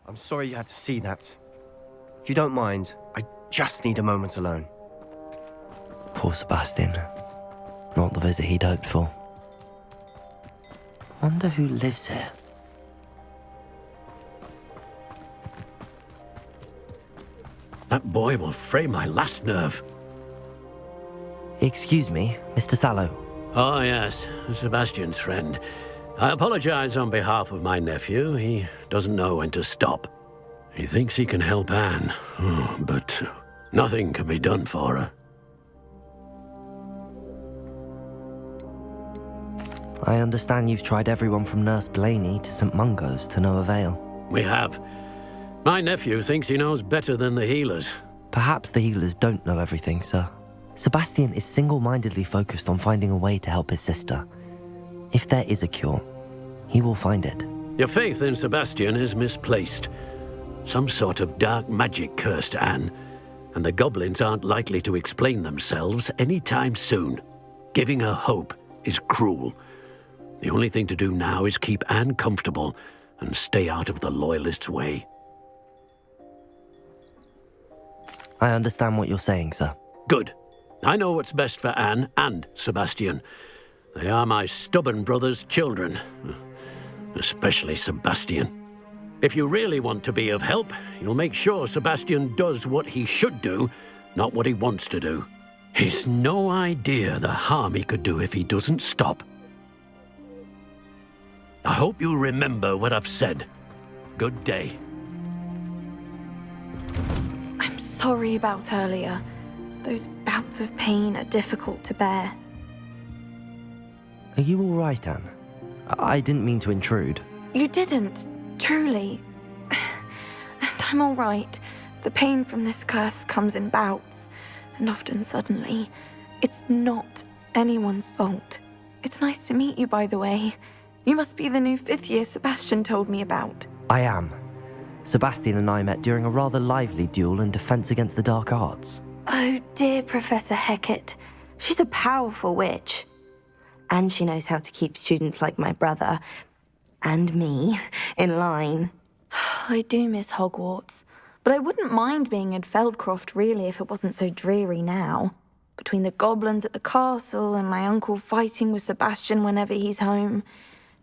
I'm sorry you had to see that. If you don't mind, I just need a moment alone. Poor Sebastian. Not the visit he'd hoped for. Wonder who lives here. That boy will fray my last nerve. Excuse me, Mr. Sallow. Oh, yes, Sebastian's friend. I apologize on behalf of my nephew. He doesn't know when to stop. He thinks he can help Anne, but nothing can be done for her. I understand you've tried everyone from Nurse Blaney to St. Mungo's to no avail. We have. My nephew thinks he knows better than the healers. Perhaps the healers don't know everything, sir. Sebastian is single-mindedly focused on finding a way to help his sister. If there is a cure, he will find it. Your faith in Sebastian is misplaced. Some sort of dark magic cursed Anne, and the goblins aren't likely to explain themselves anytime soon. Giving her hope is cruel. The only thing to do now is keep Anne comfortable and stay out of the Loyalists' way. I understand what you're saying, sir. Good. I know what's best for Anne and Sebastian. They are my stubborn brother's children. Especially Sebastian. If you really want to be of help, you'll make sure Sebastian does what he should do, not what he wants to do. He's no idea the harm he could do if he doesn't stop. I hope you remember what I've said. Good day. I'm sorry about earlier. Those bouts of pain are difficult to bear. Are you all right, Anne? I didn't mean to intrude. You didn't, truly. And I'm all right. The pain from this curse comes in bouts, and often suddenly. It's not anyone's fault. It's nice to meet you, by the way. You must be the new fifth-year Sebastian told me about. I am. Sebastian and I met during a rather lively duel in Defense Against the Dark Arts. Oh, dear Professor Hecat. She's a powerful witch. And she knows how to keep students like my brother, and me, in line. I do miss Hogwarts, but I wouldn't mind being in Feldcroft, really, if it wasn't so dreary now. Between the goblins at the castle and my uncle fighting with Sebastian whenever he's home,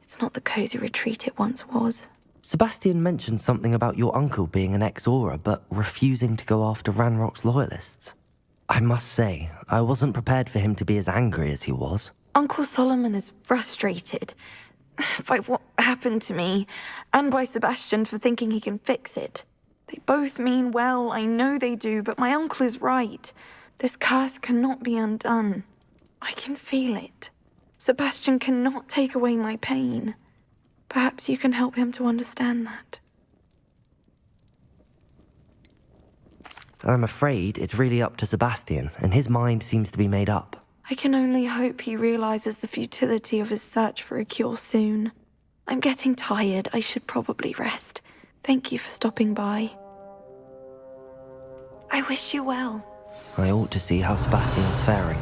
it's not the cozy retreat it once was. Sebastian mentioned something about your uncle being an ex-Auror, but refusing to go after Ranrock's loyalists. I must say, I wasn't prepared for him to be as angry as he was. Uncle Solomon is frustrated by what happened to me, and by Sebastian for thinking he can fix it. They both mean well, I know they do, but my uncle is right. This curse cannot be undone. I can feel it. Sebastian cannot take away my pain. Perhaps you can help him to understand that. I'm afraid it's really up to Sebastian, and his mind seems to be made up. I can only hope he realizes the futility of his search for a cure soon. I'm getting tired. I should probably rest. Thank you for stopping by. I wish you well. I ought to see how Sebastian's faring.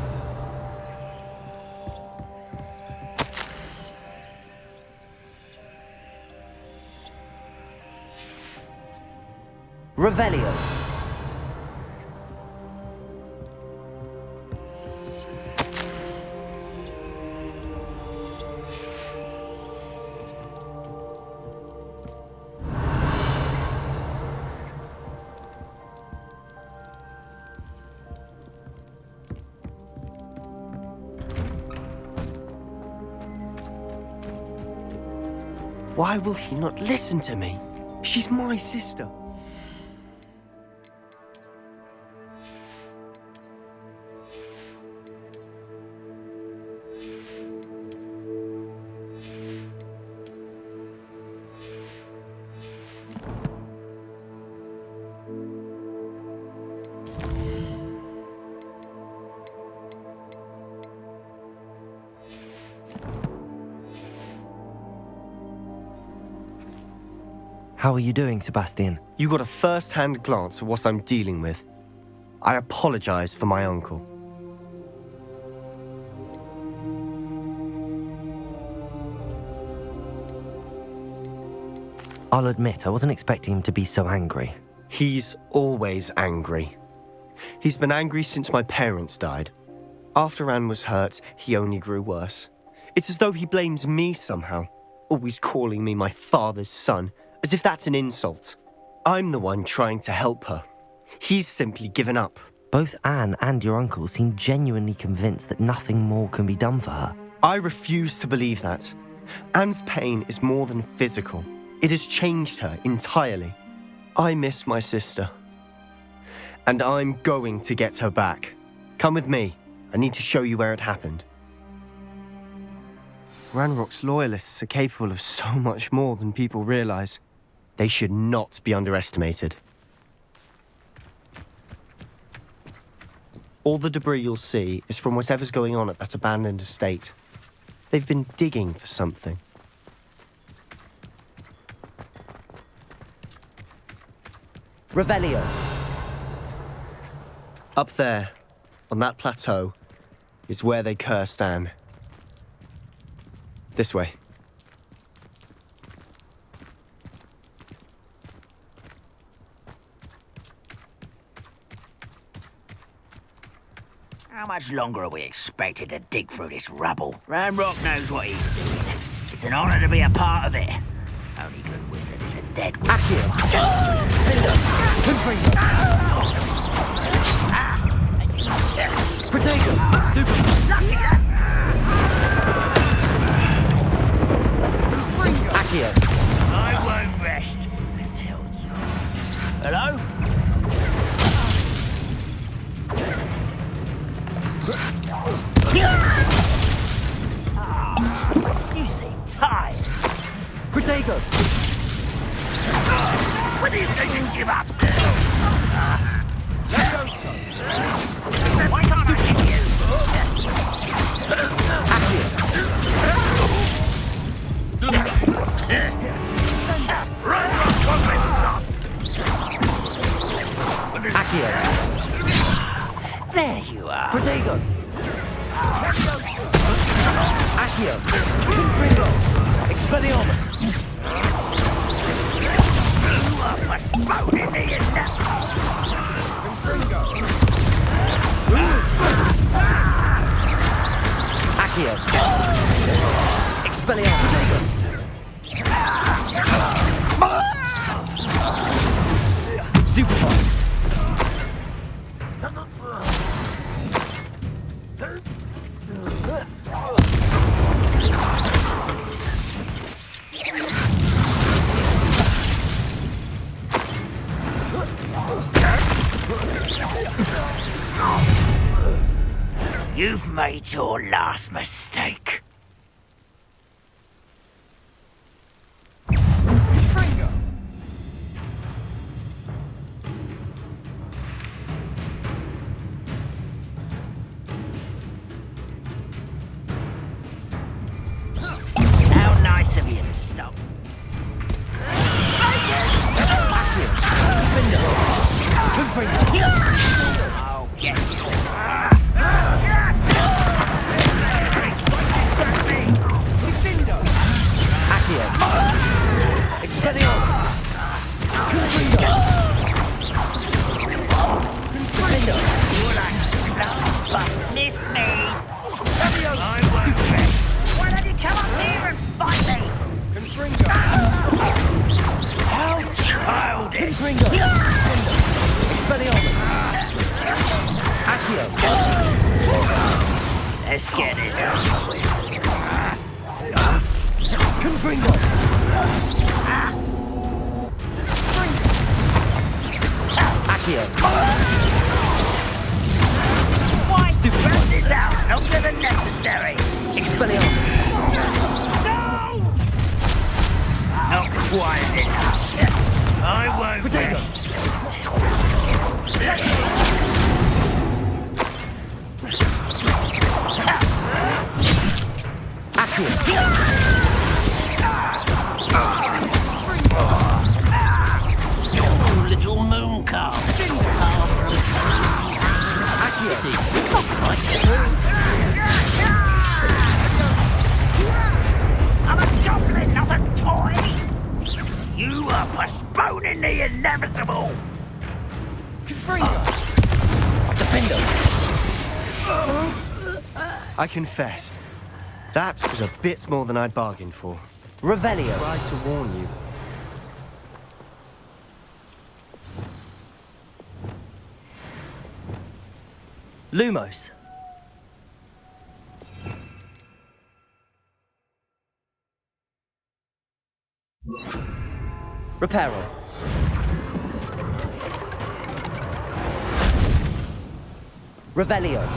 Revelio. Why will he not listen to me? She's my sister. How are you doing, Sebastian? You got a first-hand glance at what I'm dealing with. I apologize for my uncle. I'll admit, I wasn't expecting him to be so angry. He's always angry. He's been angry since my parents died. After Anne was hurt, he only grew worse. It's as though he blames me somehow, always calling me my father's son, as if that's an insult. I'm the one trying to help her. He's simply given up. Both Anne and your uncle seem genuinely convinced that nothing more can be done for her. I refuse to believe that. Anne's pain is more than physical. It has changed her entirely. I miss my sister. And I'm going to get her back. Come with me. I need to show you where it happened. Ranrock's loyalists are capable of so much more than people realize. They should not be underestimated. All the debris you'll see is from whatever's going on at that abandoned estate. They've been digging for something. Revelio. Up there, on that plateau, is where they cursed Anne. This way. How much longer are we expected to dig through this rubble? Ranrock knows what he's doing. It's an honor to be a part of it. Only good wizard is a dead wizard. Protego! Accio! I won't rest until you... Hello? You seem tired. Protego! When do you think you give up? Why can't I hit you? Accio! There you are. Protego! Accio! Confringo! Expelliarmus! You are postponing me enough. Accio! Expelliarmus! Stupefy! You've made your last mistake. How nice of you to stop. I'll get you. Accio! Expelliarmus! Confringo! Confringo! But missed me. I won't rest. Why don't you come up here and fight me? How childish. Confringo! Expelliarmus! Accio! Let's get this over with. Confringo! Accio! Why spread this out longer than necessary? Expelliarmus! No! Not quite enough. I won't Protego! rest. Accio! Little moon calf. Accio! It's not quite true. I'm a goblin, not a toy. You inevitable! Defender! I confess, that was a bit more than I'd bargained for. Revelio. Tried to warn you. Lumos. Reparo. Revelio.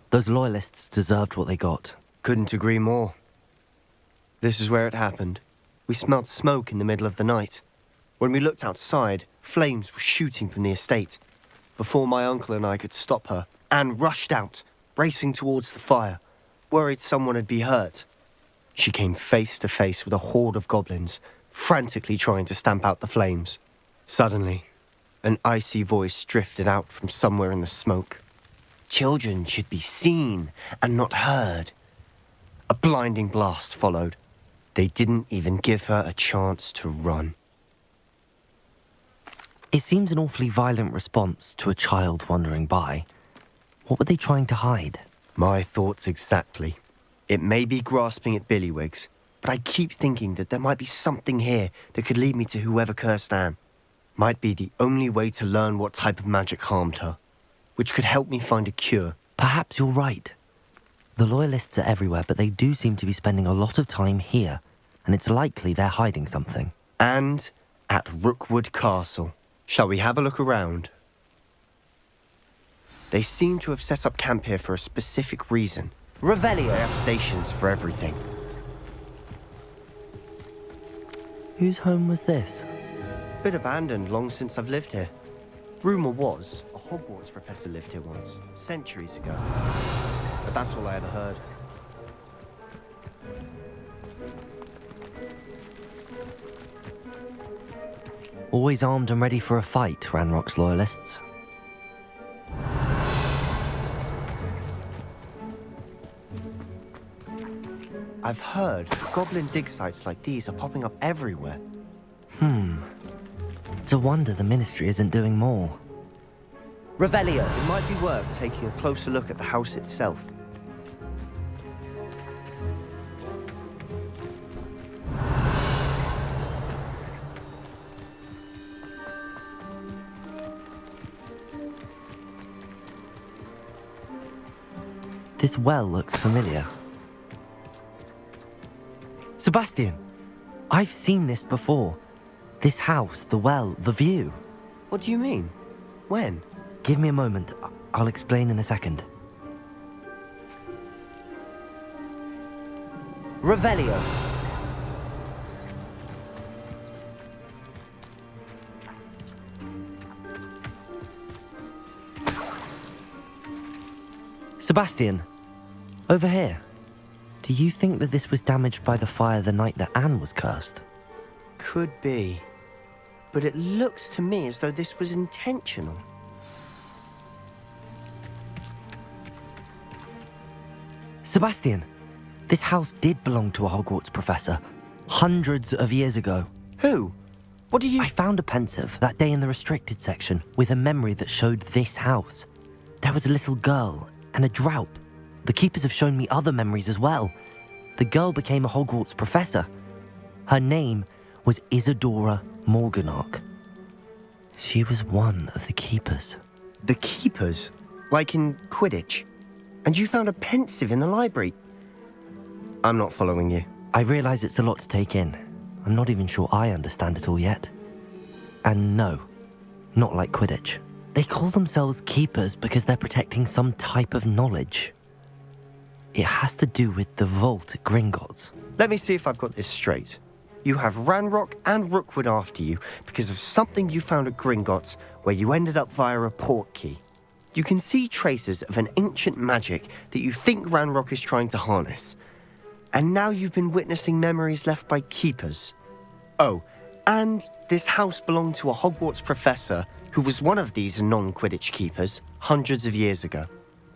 Those loyalists deserved what they got. Couldn't agree more. This is where it happened. We smelled smoke in the middle of the night. When we looked outside, flames were shooting from the estate. Before my uncle and I could stop her, Anne rushed out, racing towards the fire, worried someone had been hurt. She came face to face with a horde of goblins, frantically trying to stamp out the flames. Suddenly, an icy voice drifted out from somewhere in the smoke. Children should be seen and not heard. A blinding blast followed. They didn't even give her a chance to run. It seems an awfully violent response to a child wandering by. What were they trying to hide? My thoughts exactly. It may be grasping at Billywigs, but I keep thinking that there might be something here that could lead me to whoever cursed Anne. Might be the only way to learn what type of magic harmed her, which could help me find a cure. Perhaps you're right. The Loyalists are everywhere, but they do seem to be spending a lot of time here, and it's likely they're hiding something. And at Rookwood Castle. Shall we have a look around? They seem to have set up camp here for a specific reason. Revelio. They have stations for everything. Whose home was this? Been abandoned long since I've lived here. Rumour was a Hogwarts professor lived here once, centuries ago. But that's all I ever heard. Always armed and ready for a fight, Ranrock's Loyalists. I've heard goblin dig sites like these are popping up everywhere. It's a wonder the Ministry isn't doing more. Revelio. It might be worth taking a closer look at the house itself. This well looks familiar. Sebastian! I've seen this before. This house, the well, the view. What do you mean? When? Give me a moment. I'll explain in a second. Revelio. Sebastian, over here. Do you think that this was damaged by the fire the night that Anne was cursed? Could be. But it looks to me as though this was intentional. Sebastian, this house did belong to a Hogwarts professor, hundreds of years ago. Who? What do you... I found a pensive that day in the restricted section with a memory that showed this house. There was a little girl and a drought. The keepers have shown me other memories as well. The girl became a Hogwarts professor. Her name was Isadora Morganach. She was one of the keepers. The keepers? Like in Quidditch? And you found a pensive in the library? I'm not following you. I realize it's a lot to take in. I'm not even sure I understand it all yet. And no, not like Quidditch. They call themselves keepers because they're protecting some type of knowledge. It has to do with the vault at Gringotts. Let me see if I've got this straight. You have Ranrock and Rookwood after you because of something you found at Gringotts, where you ended up via a port key. You can see traces of an ancient magic that you think Ranrock is trying to harness. And now you've been witnessing memories left by keepers. Oh, and this house belonged to a Hogwarts professor who was one of these non-Quidditch keepers hundreds of years ago.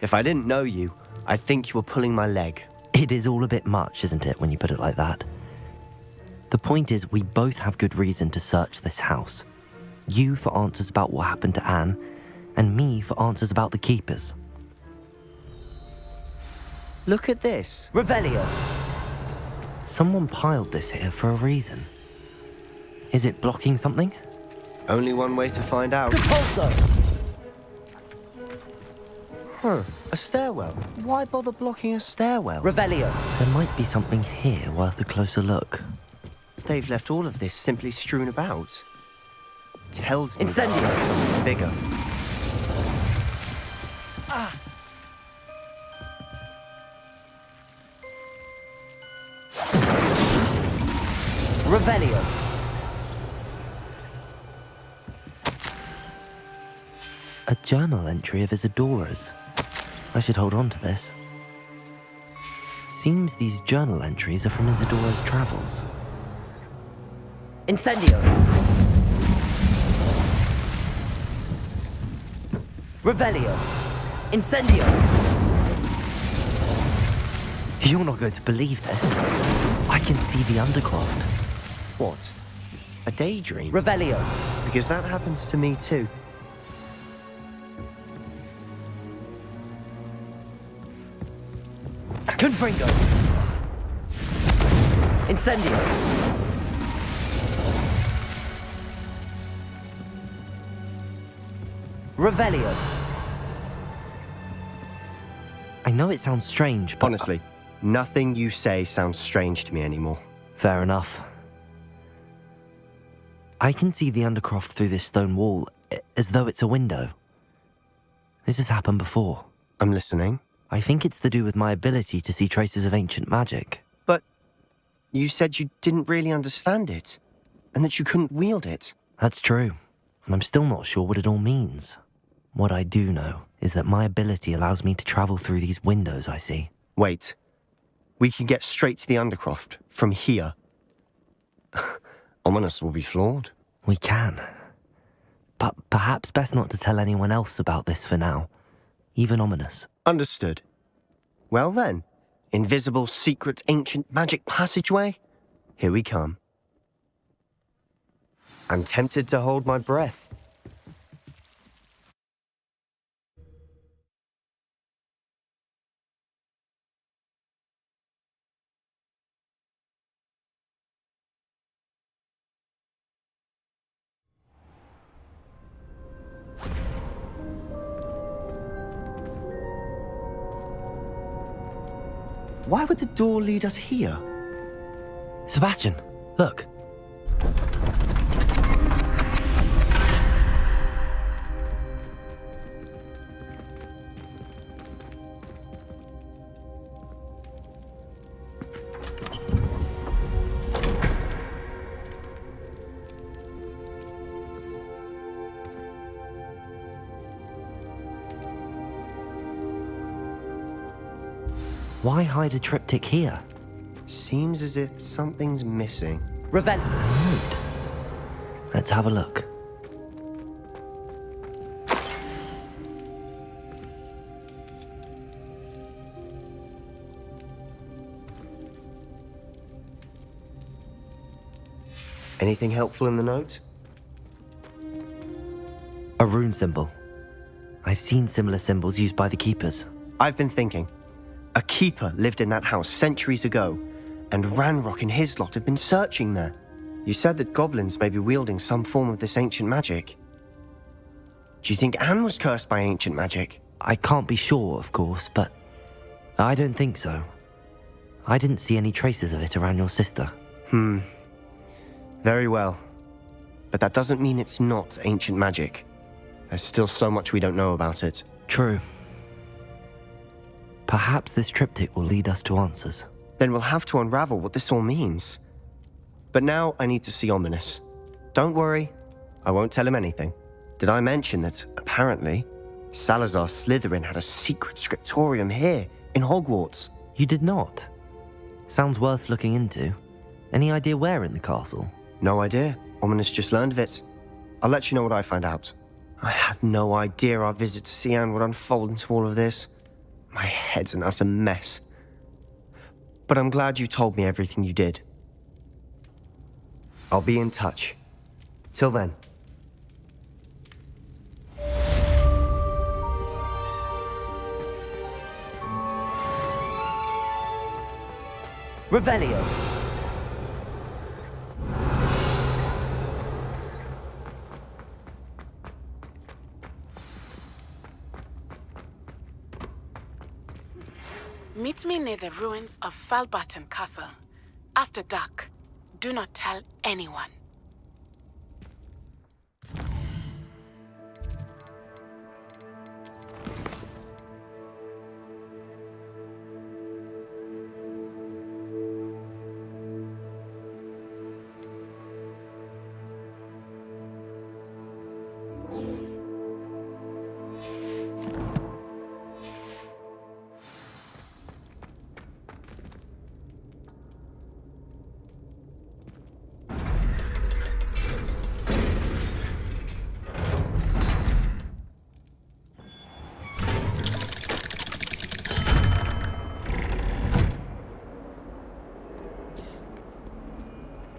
If I didn't know you, I'd think you were pulling my leg. It is all a bit much, isn't it, when you put it like that? The point is, we both have good reason to search this house. You for answers about what happened to Anne, and me for answers about the keepers. Look at this. Revelio! Someone piled this here for a reason. Is it blocking something? Only one way to find out. Repulso! Huh, a stairwell. Why bother blocking a stairwell? Revelio! There might be something here worth a closer look. They've left all of this simply strewn about. Tells me Incendio! there's something bigger. Revelio! A journal entry of Isadora's. I should hold on to this. Seems these journal entries are from Isadora's travels. Incendio! Revelio! Incendio! You're not going to believe this. I can see the Undercroft. What? A daydream? Revelio! Because that happens to me too. Confringo! Incendio! Revelio! I know it sounds strange, but... Honestly, nothing you say sounds strange to me anymore. Fair enough. I can see the Undercroft through this stone wall, as though it's a window. This has happened before. I'm listening. I think it's to do with my ability to see traces of ancient magic. But you said you didn't really understand it, and that you couldn't wield it. That's true, and I'm still not sure what it all means. What I do know is that my ability allows me to travel through these windows I see. Wait. We can get straight to the Undercroft from here. Ominous will be flawed. We can. But perhaps best not to tell anyone else about this for now. Even Ominous. Understood. Well then, invisible, secret, ancient magic passageway? Here we come. I'm tempted to hold my breath. Why would the door lead us here? Sebastian, look. Why hide a triptych here? Seems as if something's missing. Revel. Let's have a look. Anything helpful in the note? A rune symbol. I've seen similar symbols used by the keepers. I've been thinking. A keeper lived in that house centuries ago, and Ranrock and his lot have been searching there. You said that goblins may be wielding some form of this ancient magic. Do you think Anne was cursed by ancient magic? I can't be sure, of course, but I don't think so. I didn't see any traces of it around your sister. Very well. But that doesn't mean it's not ancient magic. There's still so much we don't know about it. True. Perhaps this triptych will lead us to answers. Then we'll have to unravel what this all means. But now I need to see Ominous. Don't worry, I won't tell him anything. Did I mention that, apparently, Salazar Slytherin had a secret scriptorium here in Hogwarts? You did not? Sounds worth looking into. Any idea where in the castle? No idea. Ominous just learned of it. I'll let you know what I find out. I had no idea our visit to Cian would unfold into all of this. My head's an utter mess. But I'm glad you told me everything you did. I'll be in touch. Till then. Revelio! Meet me near the ruins of Falbaton Castle. After dark. Do not tell anyone.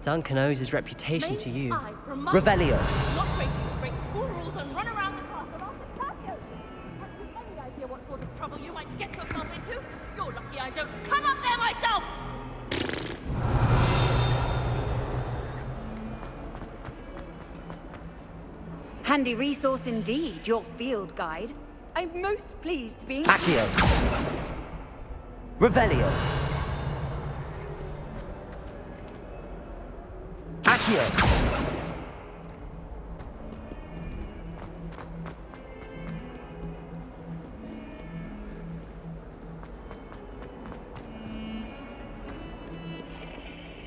Duncan owes his reputation to you. Revelio! Not racing to break school rules and run around the castle after Cassio. Have you any idea what sort of trouble you might get yourself into? You're lucky I don't come up there myself! Handy resource indeed, your field guide. I'm most pleased to be... Accio! Revelio! Accio!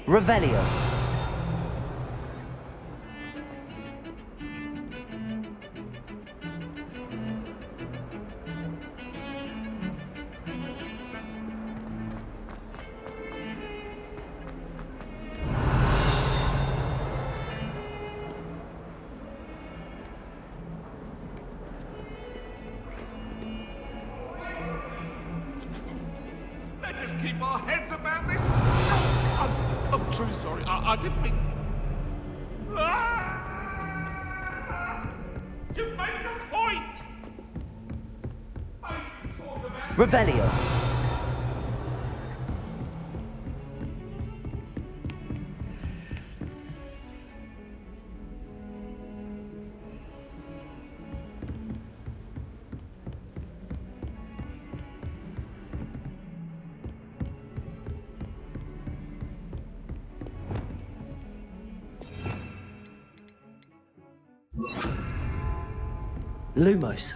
Revelio! Let us keep our heads about this. I'm truly sorry. I didn't mean. You made a point. I thought about. Revelio! Lumos.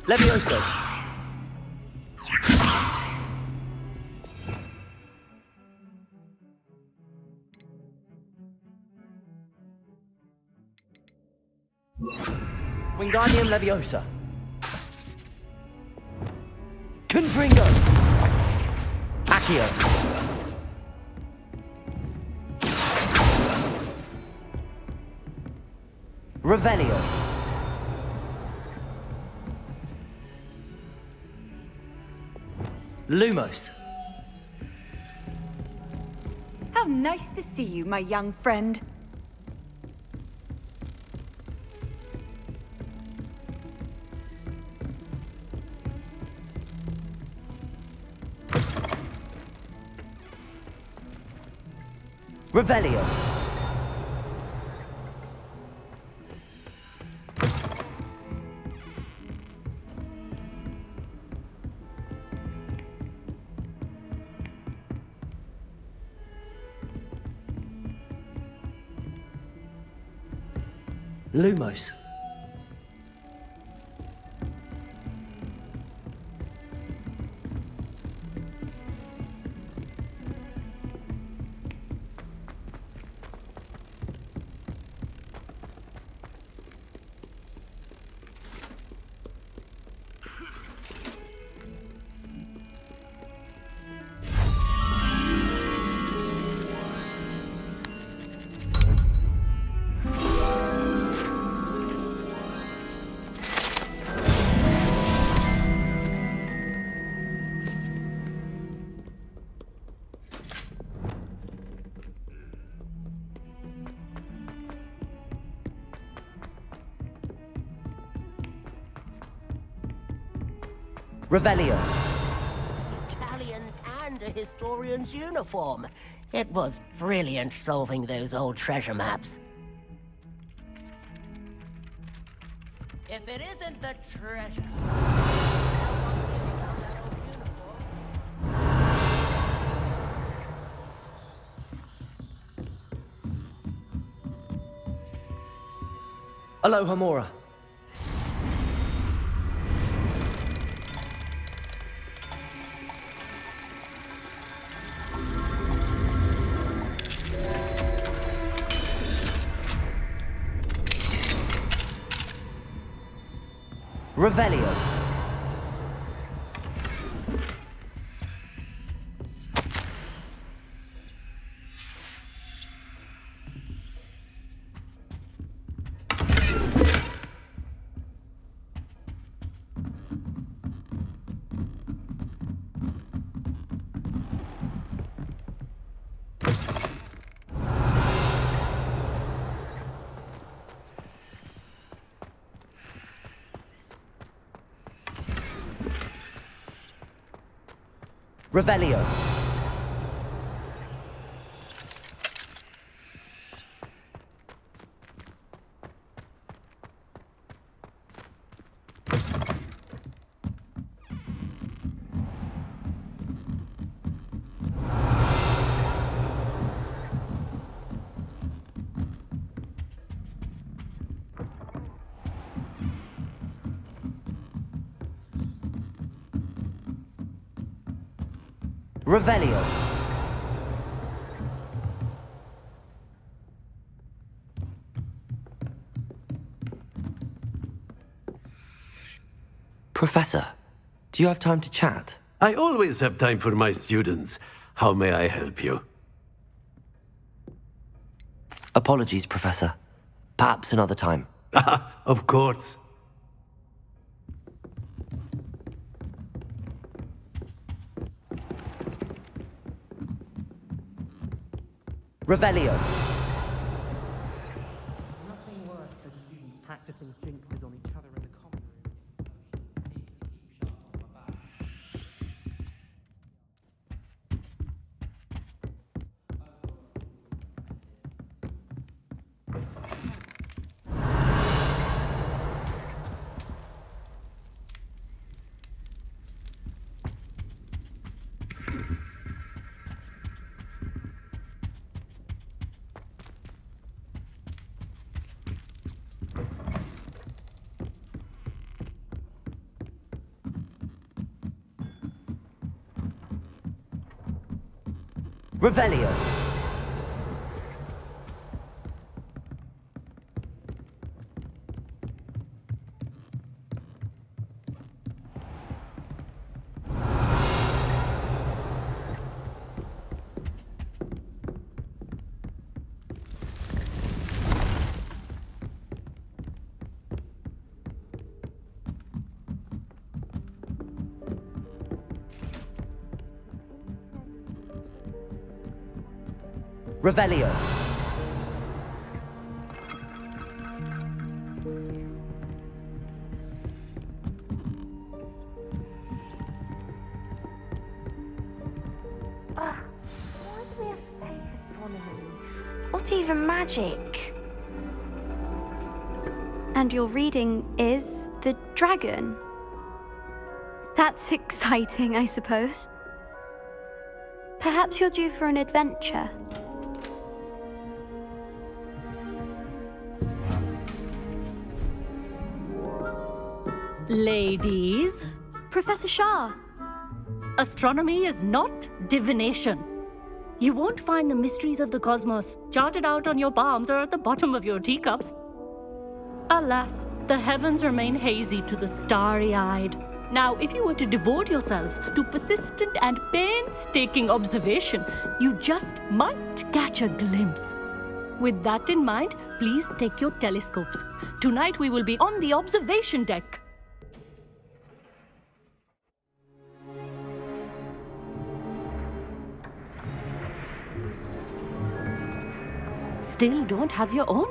Levioso. Wingardium Leviosa. Confringo. Accio. Revelio. Lumos. How nice to see you, my young friend. Revelio. Lumos. Revelio. Italians and a historian's uniform. It was brilliant solving those old treasure maps. If it isn't the treasure... Aloha Mora. Revelio. Revelio. Revelio. Professor, do you have time to chat? I always have time for my students. How may I help you? Apologies, Professor. Perhaps another time. Of course. Revelio. Nothing worse than students practicing jinxes on each other in the common Revelio. Revelio. Why do we have to take astronomy? It's not even magic. And your reading is the dragon. That's exciting, I suppose. Perhaps you're due for an adventure. Ladies, Professor Shah. astronomy is not divination. You won't find the mysteries of the cosmos charted out on your palms or at the bottom of your teacups. Alas, the heavens remain hazy to the starry-eyed. Now, if you were to devote yourselves to persistent and painstaking observation, you just might catch a glimpse. With that in mind, please take your telescopes. Tonight we will be on the observation deck. Still don't have your own?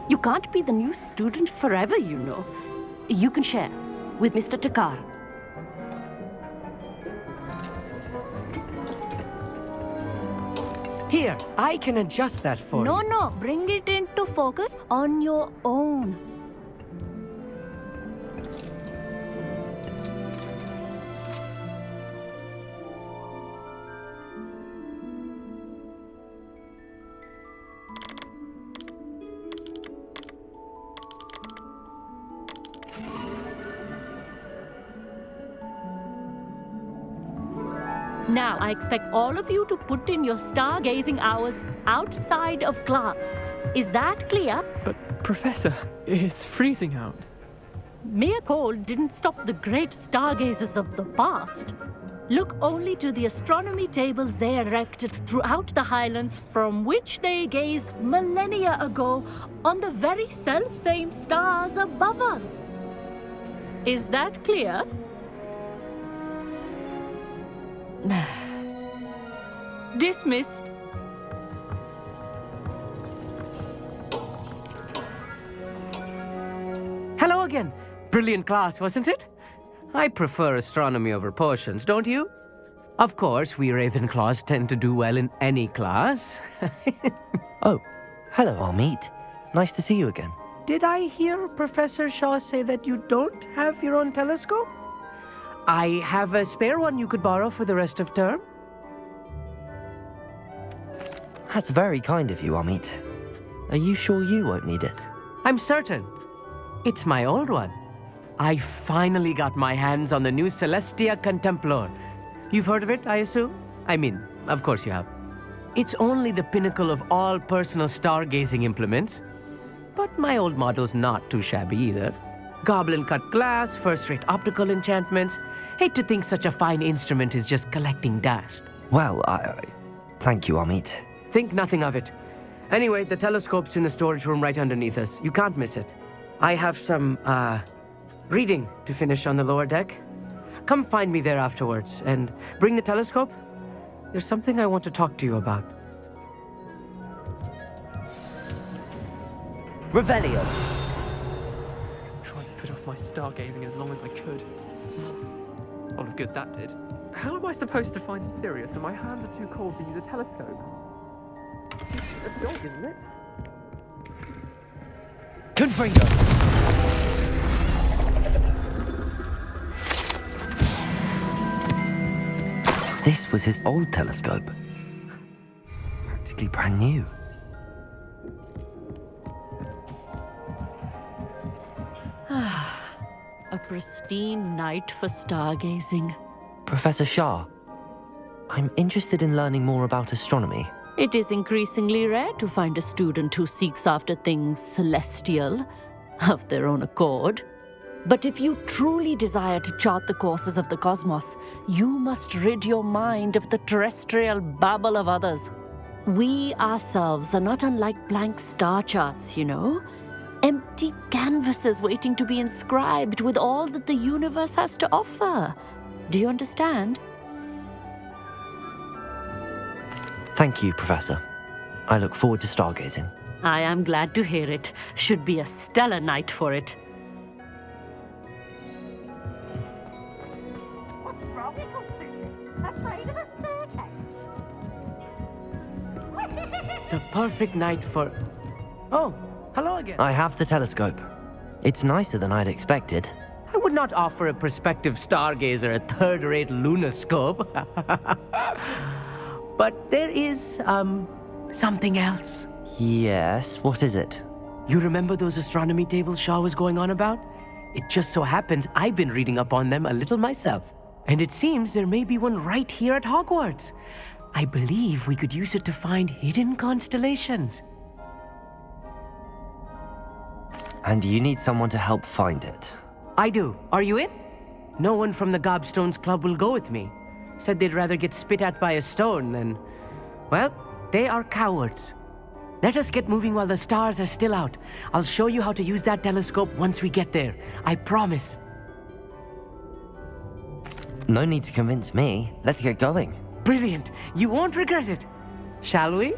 You can't be the new student forever, you know. You can share with Mr. Takar. Here, I can adjust that for you. No, bring it into focus on your own. Now, I expect all of you to put in your stargazing hours outside of class. Is that clear? But, Professor, it's freezing out. Mere cold didn't stop the great stargazers of the past. Look only to the astronomy tables they erected throughout the highlands from which they gazed millennia ago on the very self-same stars above us. Is that clear? Dismissed. Hello again. Brilliant class, wasn't it? I prefer astronomy over potions, don't you? Of course, we Ravenclaws tend to do well in any class. Oh, hello, Amit. Nice to see you again. Did I hear Professor Shaw say that you don't have your own telescope? I have a spare one you could borrow for the rest of term. That's very kind of you, Amit. Are you sure you won't need it? I'm certain. It's my old one. I finally got my hands on the new Celestia Contemplor. You've heard of it, I assume? I mean, of course you have. It's only the pinnacle of all personal stargazing implements. But my old model's not too shabby either. Goblin-cut glass, first-rate optical enchantments. Hate to think such a fine instrument is just collecting dust. Well, thank you, Amit. Think nothing of it. Anyway, the telescope's in the storage room right underneath us. You can't miss it. I have some, reading to finish on the lower deck. Come find me there afterwards, and bring the telescope. There's something I want to talk to you about. Revelio. Trying to put off my stargazing as long as I could. A lot of good that did. How am I supposed to find Sirius when my hands are too cold to use a telescope? It's a dog, isn't it? Confringo! This was his old telescope. Practically brand new. A pristine night for stargazing. Professor Shah, I'm interested in learning more about astronomy. It is increasingly rare to find a student who seeks after things celestial, of their own accord. But if you truly desire to chart the courses of the cosmos, you must rid your mind of the terrestrial babble of others. We ourselves are not unlike blank star charts, you know. Empty canvases waiting to be inscribed with all that the universe has to offer. Do you understand? Thank you, Professor. I look forward to stargazing. I am glad to hear it. Should be a stellar night for it. What's wrong, afraid of a staircase? The perfect night for... Oh, hello again. I have the telescope. It's nicer than I'd expected. I would not offer a prospective stargazer a third-rate lunoscope. But there is, something else. Yes, what is it? You remember those astronomy tables Shaw was going on about? It just so happens I've been reading up on them a little myself. And it seems there may be one right here at Hogwarts. I believe we could use it to find hidden constellations. And you need someone to help find it. I do. Are you in? No one from the Gobstones Club will go with me. Said they'd rather get spit at by a stone than... Well, they are cowards. Let us get moving while the stars are still out. I'll show you how to use that telescope once we get there. I promise. No need to convince me. Let's get going. Brilliant. You won't regret it. Shall we?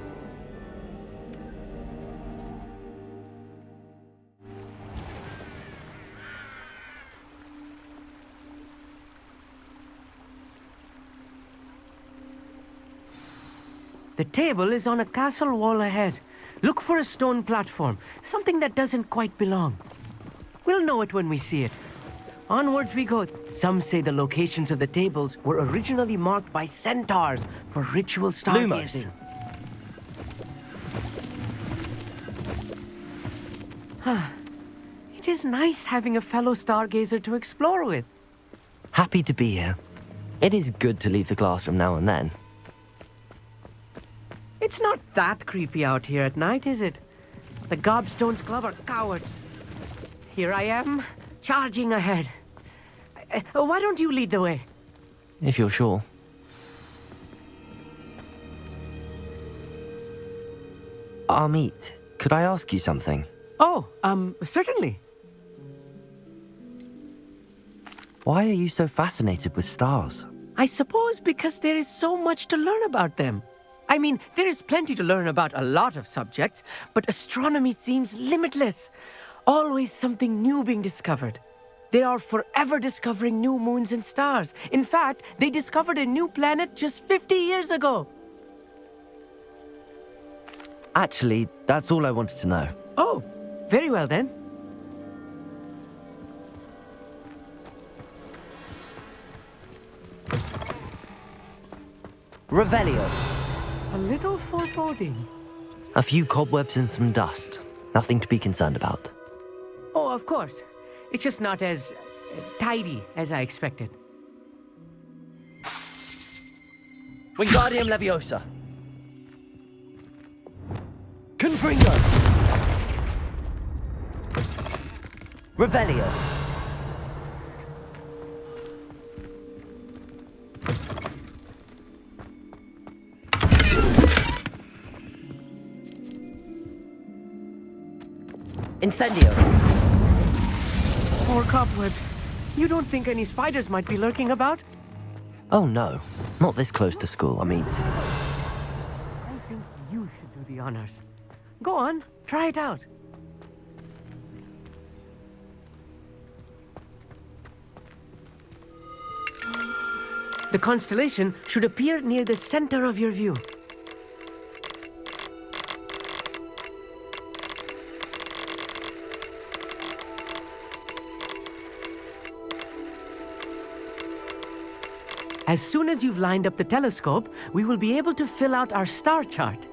The table is on a castle wall ahead. Look for a stone platform, something that doesn't quite belong. We'll know it when we see it. Onwards we go. Some say the locations of the tables were originally marked by centaurs for ritual stargazing. It is nice having a fellow stargazer to explore with. Happy to be here. It is good to leave the classroom now and then. It's not that creepy out here at night, is it? The Gobstones Club are cowards. Here I am, charging ahead. Why don't you lead the way? If you're sure. Amit, could I ask you something? Oh, certainly. Why are you so fascinated with stars? I suppose because there is so much to learn about them. I mean, there is plenty to learn about a lot of subjects, but astronomy seems limitless. Always something new being discovered. They are forever discovering new moons and stars. In fact, they discovered a new planet just 50 years ago. Actually, that's all I wanted to know. Oh, very well then. Revelio. A little foreboding. A few cobwebs and some dust. Nothing to be concerned about. Oh, of course. It's just not as tidy as I expected. Wingardium Leviosa. Confringo. Revelio. Incendio. More cobwebs. You don't think any spiders might be lurking about? Oh no, not this close to school, Amit. I think you should do the honors. Go on, try it out. The constellation should appear near the center of your view. As soon as you've lined up the telescope, we will be able to fill out our star chart.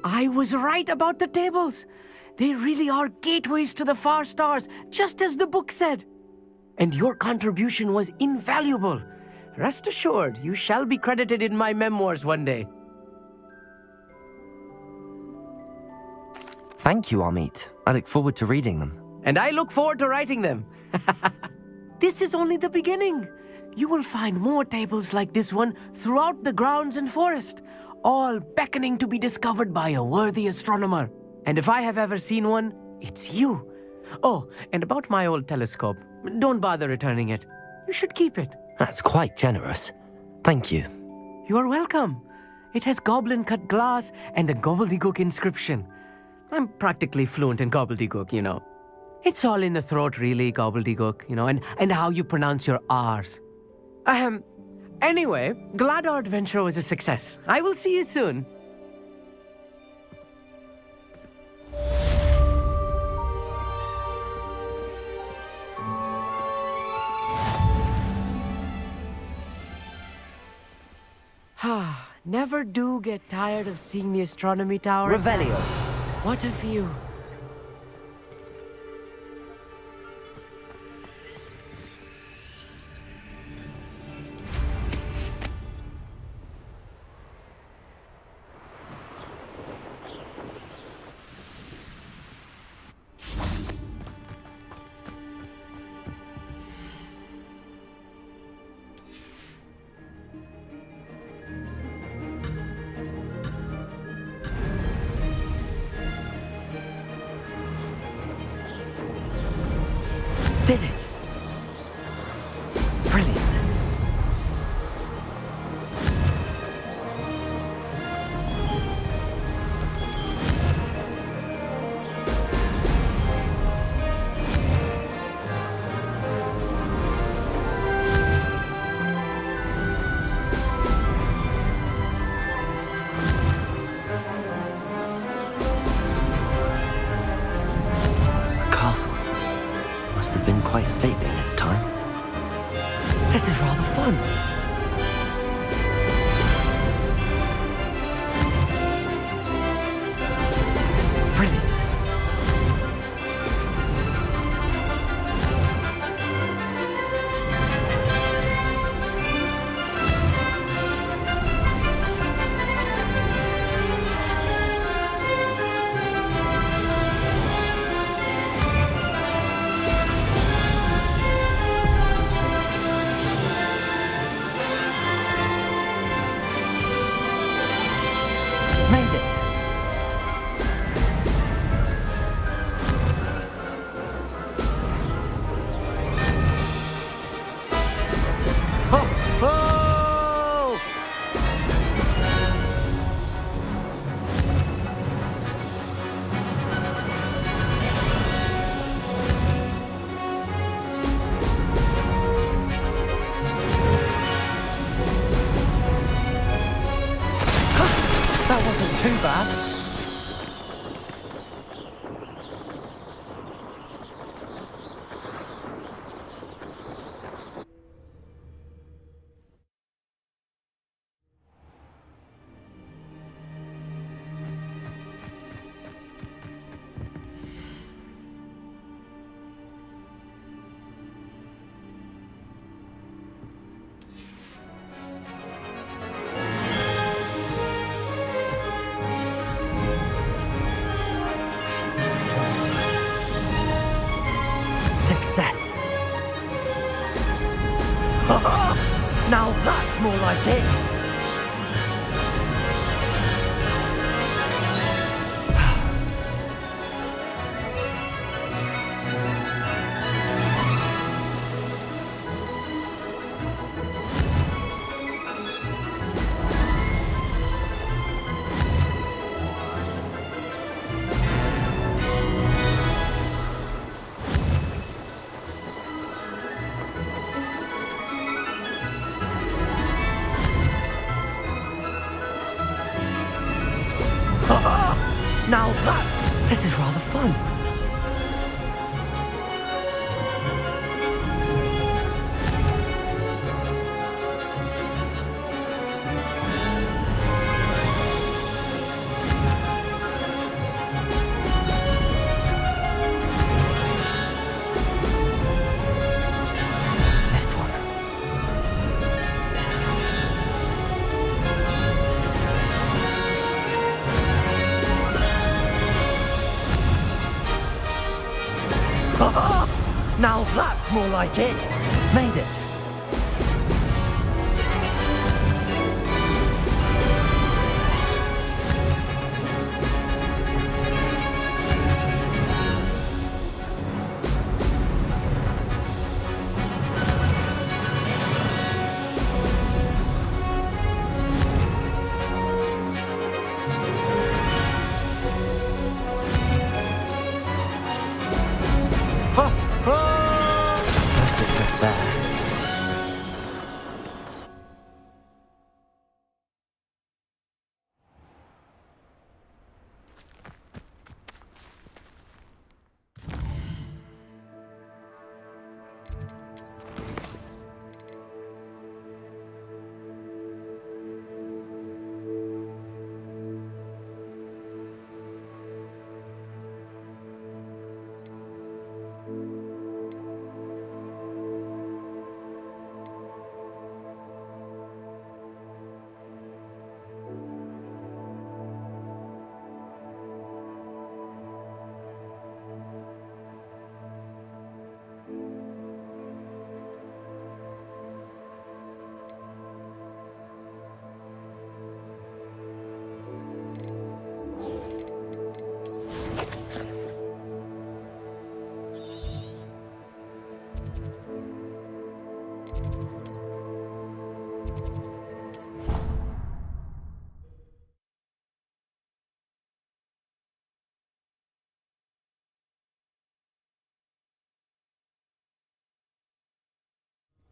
I was right about the tables. They really are gateways to the far stars, just as the book said. And your contribution was invaluable. Rest assured, you shall be credited in my memoirs one day. Thank you, Amit. I look forward to reading them. And I look forward to writing them. This is only the beginning. You will find more tables like this one throughout the grounds and forest, all beckoning to be discovered by a worthy astronomer. And if I have ever seen one, it's you. Oh, and about my old telescope, don't bother returning it. You should keep it. That's quite generous. Thank you. You are welcome. It has goblin-cut glass and a gobbledygook inscription. I'm practically fluent in gobbledygook, you know. It's all in the throat, really, gobbledygook, and how you pronounce your R's. Anyway, glad our adventure was a success. I will see you soon. Never do get tired of seeing the astronomy tower. Revelio. What a view. Did it! Brilliant! A castle. Must have been quite stately in its time. This is rather fun. Brilliant. Made it. Ho, ho! That wasn't too bad. Success. Now that's more like it. Now this is rather fun. Missed one. Now that's more like it. Made it.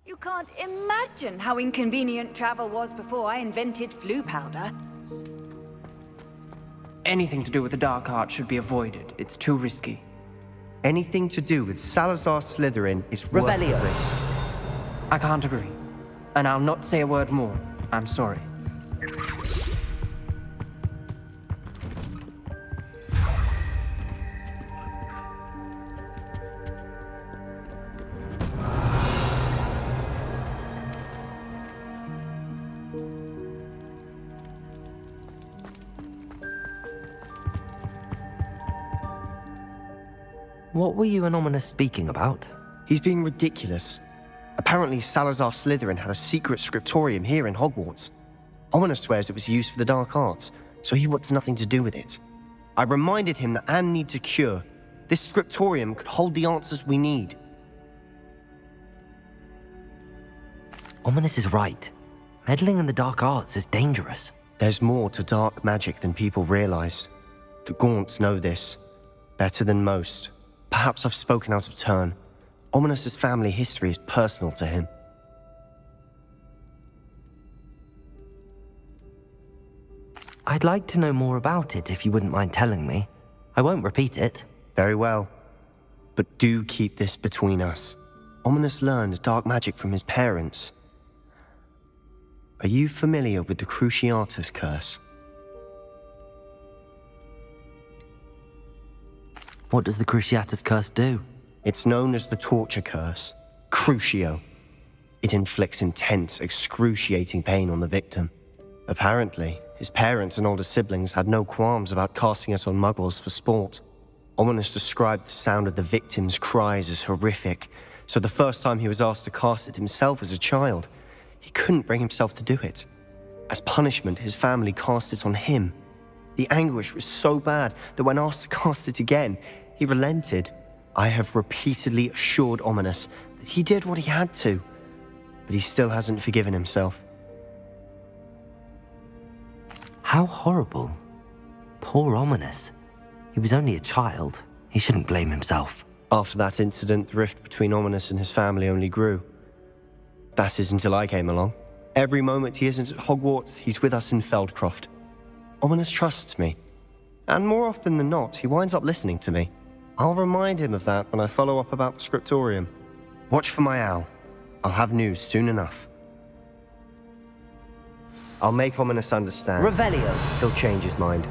You can't imagine how inconvenient travel was before I invented flu powder. Anything to do with the dark art should be avoided. It's too risky. Anything to do with Salazar Slytherin is worth the Revelio. risk. I can't agree. And I'll not say a word more. I'm sorry. What were you and Ominous speaking about? He's being ridiculous. Apparently, Salazar Slytherin had a secret scriptorium here in Hogwarts. Ominous swears it was used for the dark arts, so he wants nothing to do with it. I reminded him that Anne needs a cure. This scriptorium could hold the answers we need. Ominous is right. Meddling in the dark arts is dangerous. There's more to dark magic than people realize. The Gaunts know this better than most. Perhaps I've spoken out of turn. Ominous's family history is personal to him. I'd like to know more about it if you wouldn't mind telling me. I won't repeat it. Very well. But do keep this between us. Ominous learned dark magic from his parents. Are you familiar with the Cruciatus curse? What does the Cruciatus curse do? It's known as the torture curse, Crucio. It inflicts intense, excruciating pain on the victim. Apparently, his parents and older siblings had no qualms about casting it on muggles for sport. Ominous described the sound of the victim's cries as horrific, so the first time he was asked to cast it himself as a child, he couldn't bring himself to do it. As punishment, his family cast it on him. The anguish was so bad that when asked to cast it again, he relented. I have repeatedly assured Ominous that he did what he had to, but he still hasn't forgiven himself. How horrible. Poor Ominous. He was only a child. He shouldn't blame himself. After that incident, the rift between Ominous and his family only grew. That is until I came along. Every moment he isn't at Hogwarts, he's with us in Feldcroft. Ominous trusts me. And more often than not, he winds up listening to me. I'll remind him of that when I follow up about the scriptorium. Watch for my owl. I'll have news soon enough. I'll make Ominous understand. Revelio. He'll change his mind.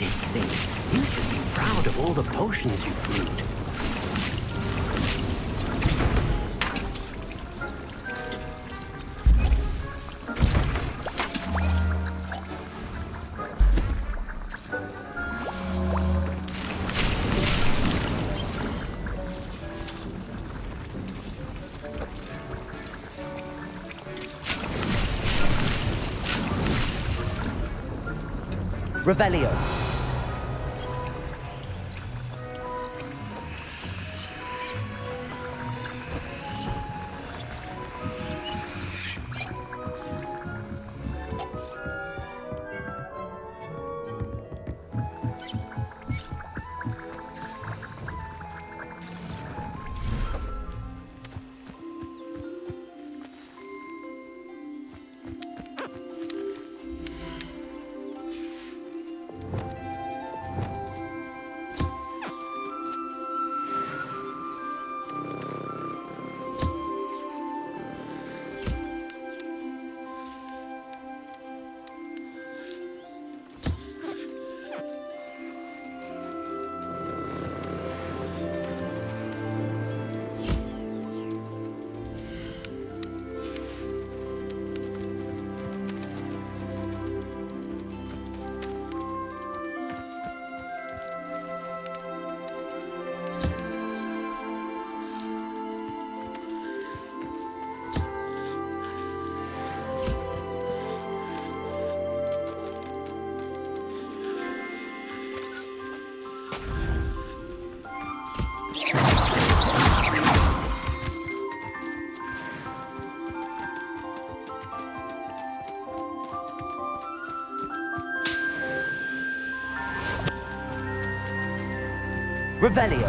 You should be proud of all the potions you've brewed. Revelio. Revelio.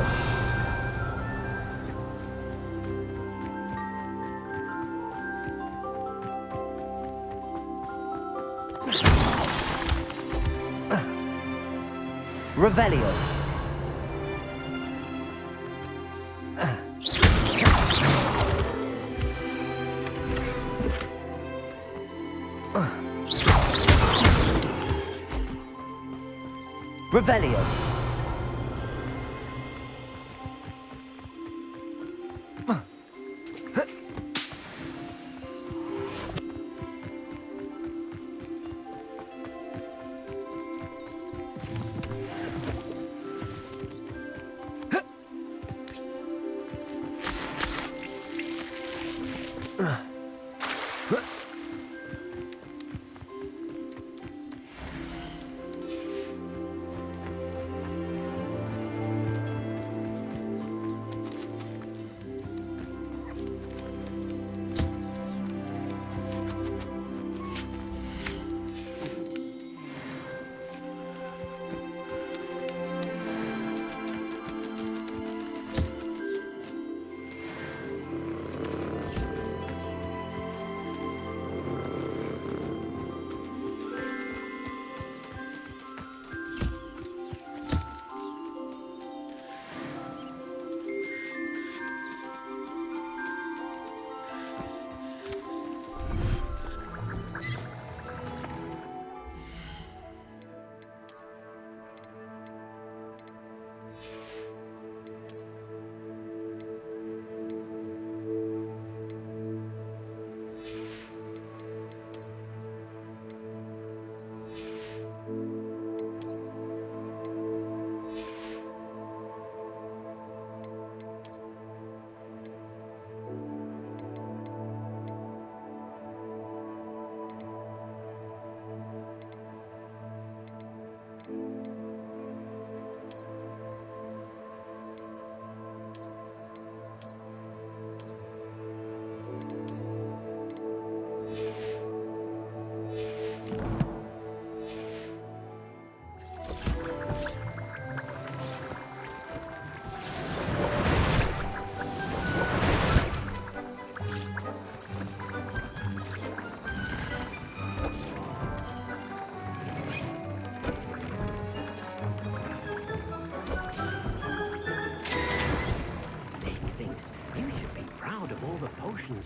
Revelio. Revelio.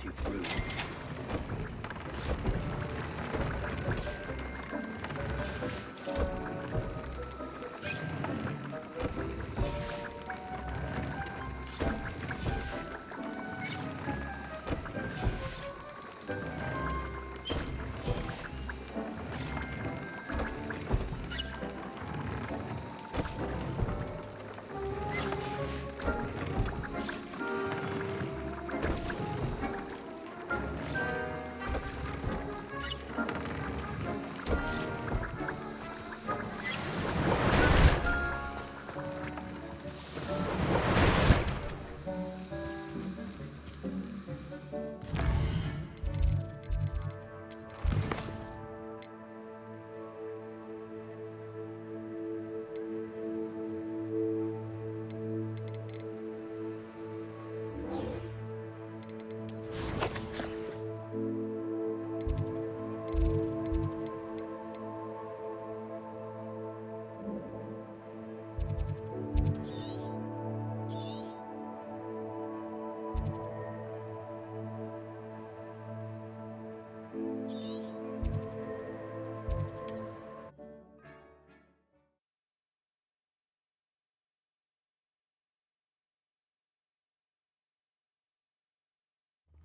You brute.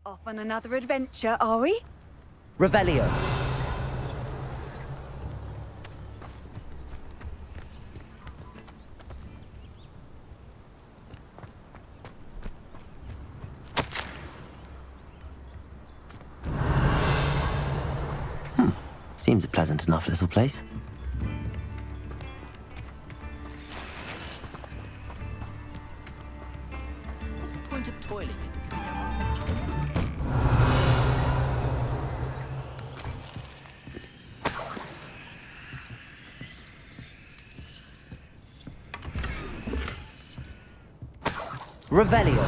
Off on another adventure, are we? Revelio. Seems a pleasant enough little place. What's the point of toiling? Revelio.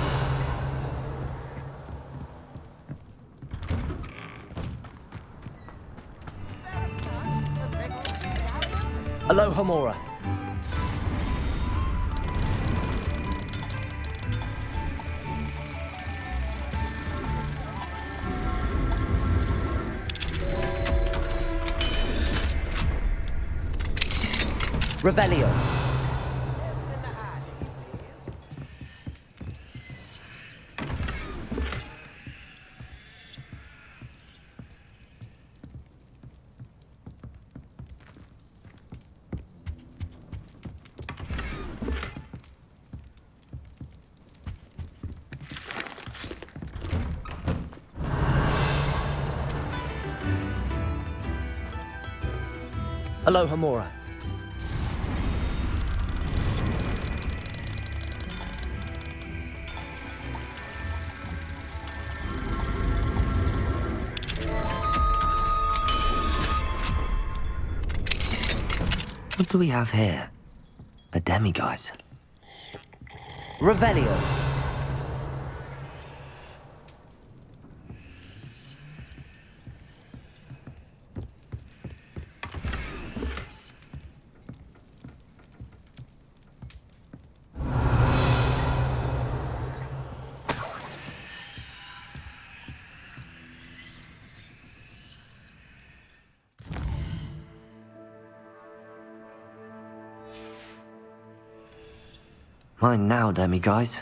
Alohomora. Revelio. Alohomora. What do we have here? A demiguise. Revelio. Mine now, demiguise.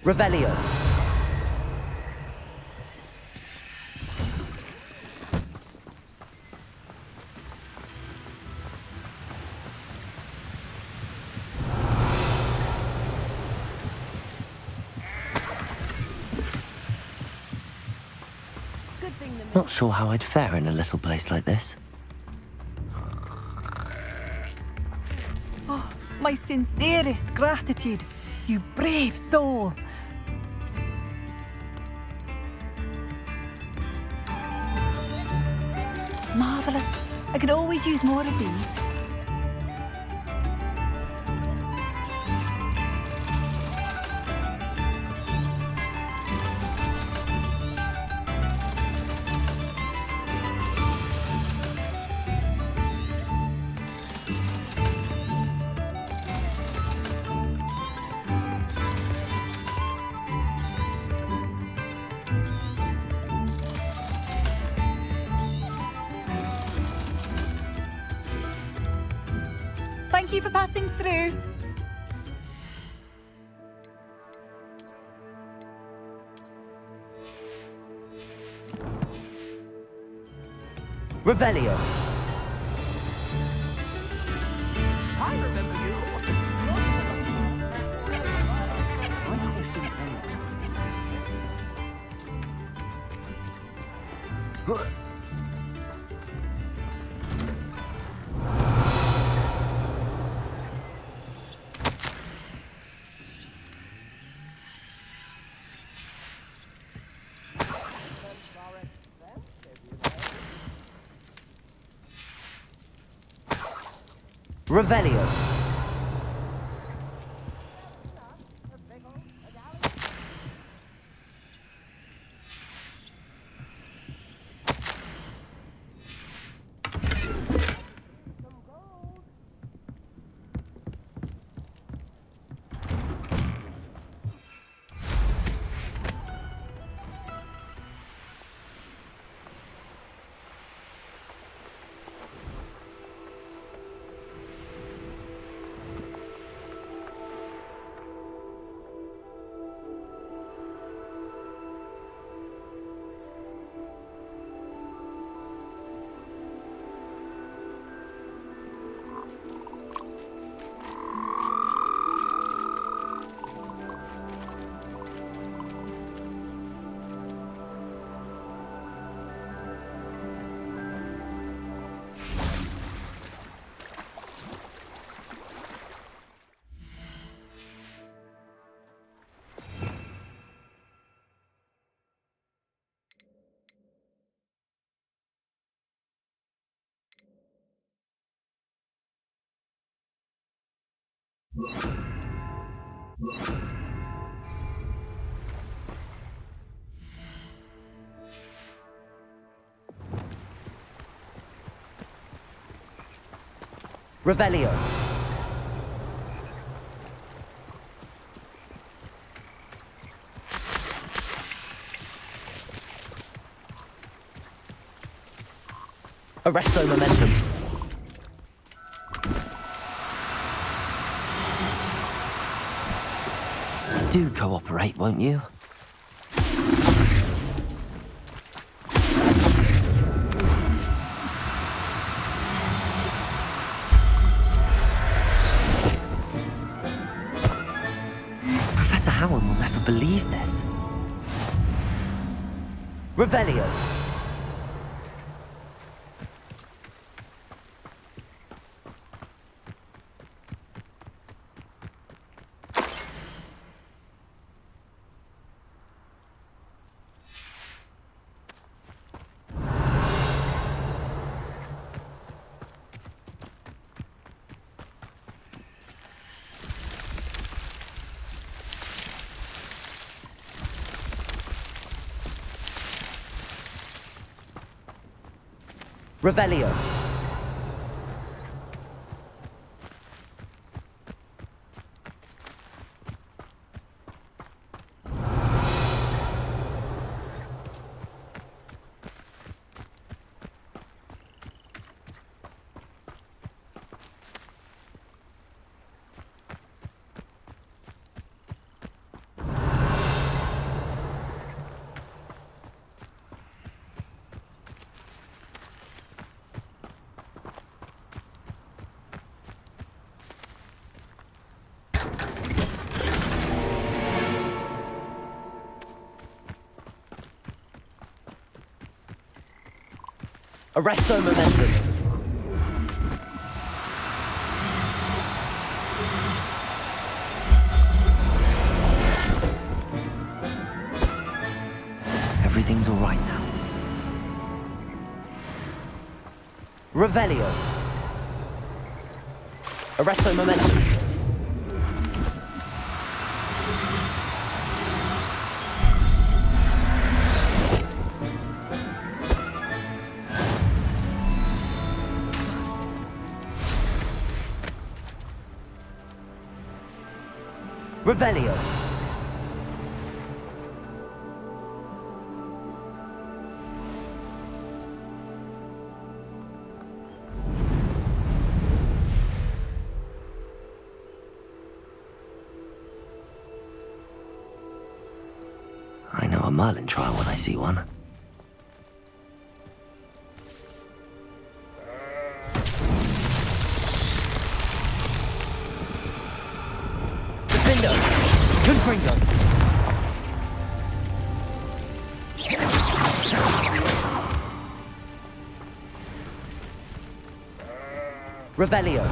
Revelio. Not sure how I'd fare in a little place like this. Oh, my sincerest gratitude, you brave soul. Marvelous. I could always use more of these. Thank you for passing through. Revelio. I remember you. Revelio. Revelio. Arresto momentum. Do cooperate, won't you? Professor Howard will never believe this. Revelio. Revelio. Arresto momentum. Everything's all right now. Revelio. Arresto momentum. Revelio. I know a Merlin trial when I see one. Confringo. Revelio.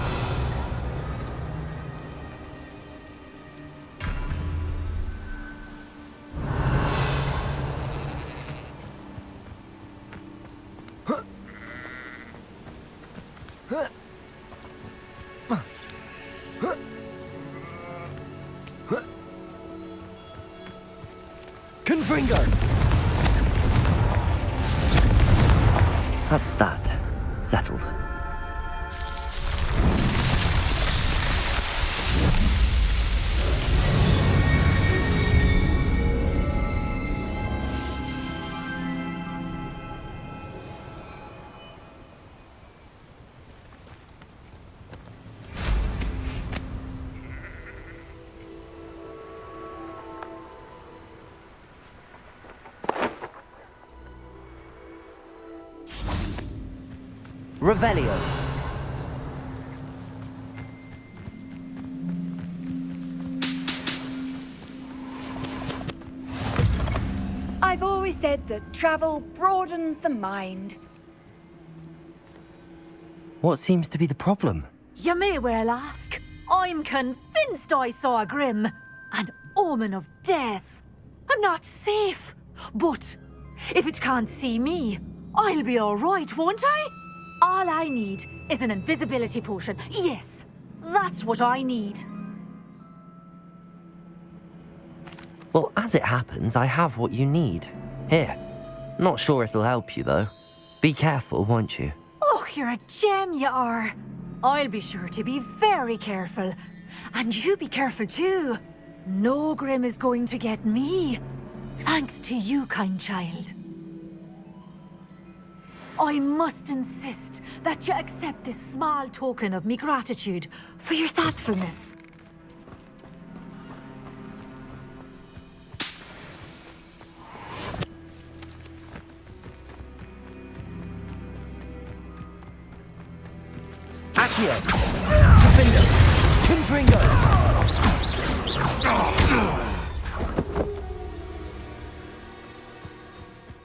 Confringo! That's that. Settled. Revelio. I've always said that travel broadens the mind. What seems to be the problem? You may well ask. I'm convinced I saw a Grim, an omen of death. I'm not safe, but if it can't see me, I'll be all right, won't I? All I need is an invisibility potion. Yes, that's what I need. Well, as it happens, I have what you need. Here. Not sure it'll help you, though. Be careful, won't you? Oh, you're a gem, you are. I'll be sure to be very careful. And you be careful too. No Grim is going to get me. Thanks to you, kind child. I must insist that you accept this small token of me gratitude for your thoughtfulness. Accio! Defender! Confringo!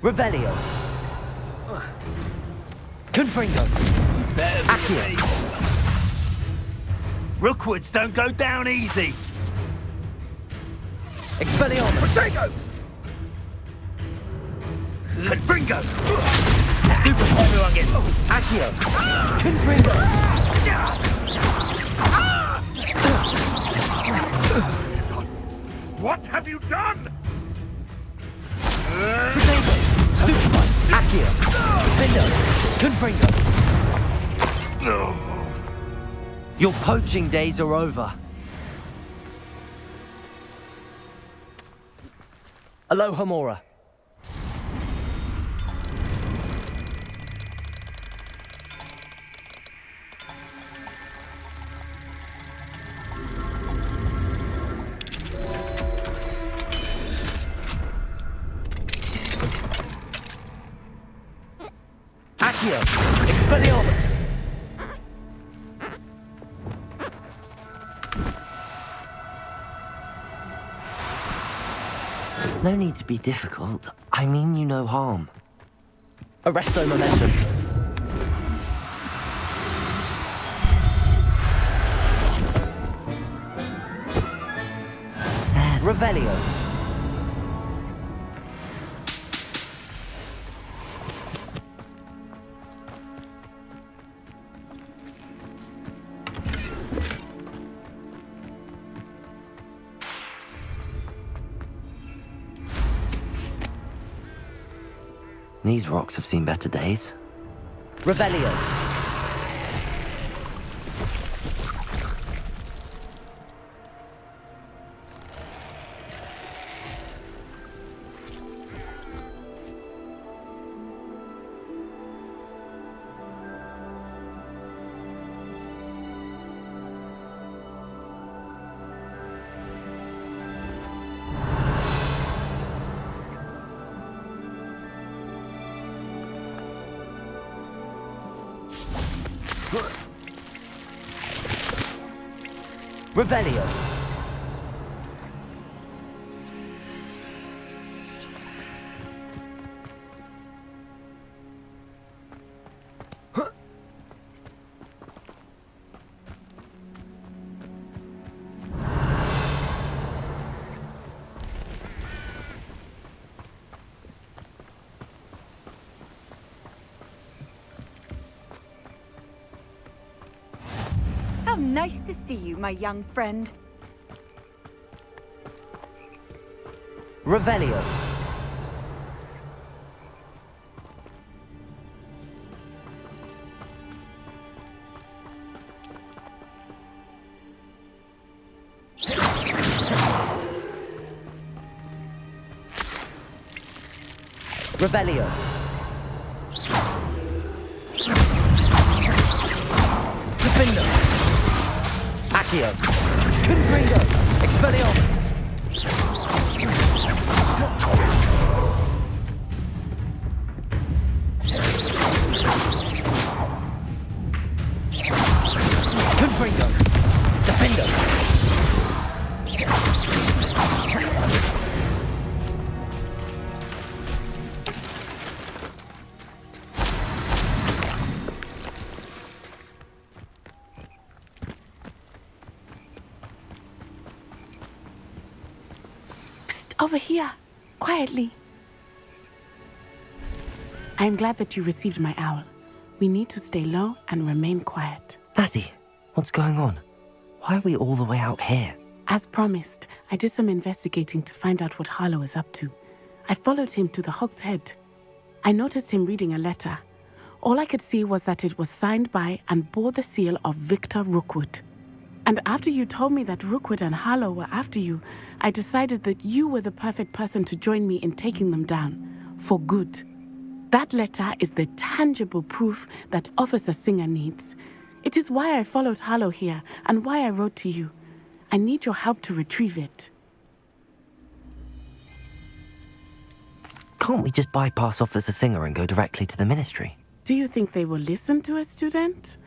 Revelio! Confringo! Accio! Rookwoods don't go down easy. Expelliarmus! Confringo! Let's do before everyone gets... Accio! Confringo! What have you done? Stupefy! Accio! Defender! Confringo! Your poaching days are over. Aloha Mora. Accio! Expelliarmus! No need to be difficult. I mean you no harm. Arresto momentum. Revelio. These rocks have seen better days. Revelio. Revelio. How nice to see you, my young friend. Revelio. Revelio. Defender. Accio. Confringo. Expelliarmus. Confringo. Defender. Over here, quietly. I'm glad that you received my owl. We need to stay low and remain quiet. Lassie, what's going on? Why are we all the way out here? As promised, I did some investigating to find out what Harlow is up to. I followed him to the Hog's Head. I noticed him reading a letter. All I could see was that it was signed by and bore the seal of Victor Rookwood. And after you told me that Rookwood and Harlow were after you, I decided that you were the perfect person to join me in taking them down, for good. That letter is the tangible proof that Officer Singer needs. It is why I followed Harlow here and why I wrote to you. I need your help to retrieve it. Can't we just bypass Officer Singer and go directly to the Ministry? Do you think they will listen to a student?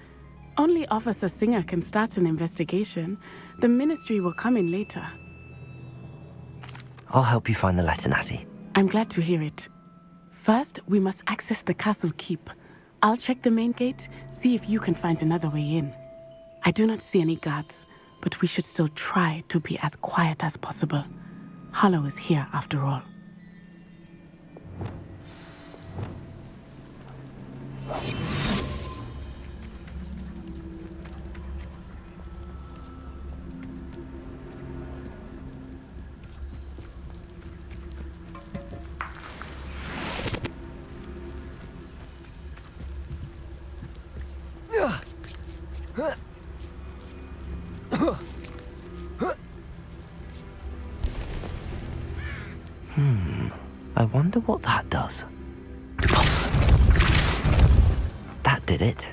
Only Officer Singer can start an investigation. The Ministry will come in later. I'll help you find the letter, Natty. I'm glad to hear it. First, we must access the castle keep. I'll check the main gate, see if you can find another way in. I do not see any guards, but we should still try to be as quiet as possible. Harlow is here after all. I wonder what that does. That did it.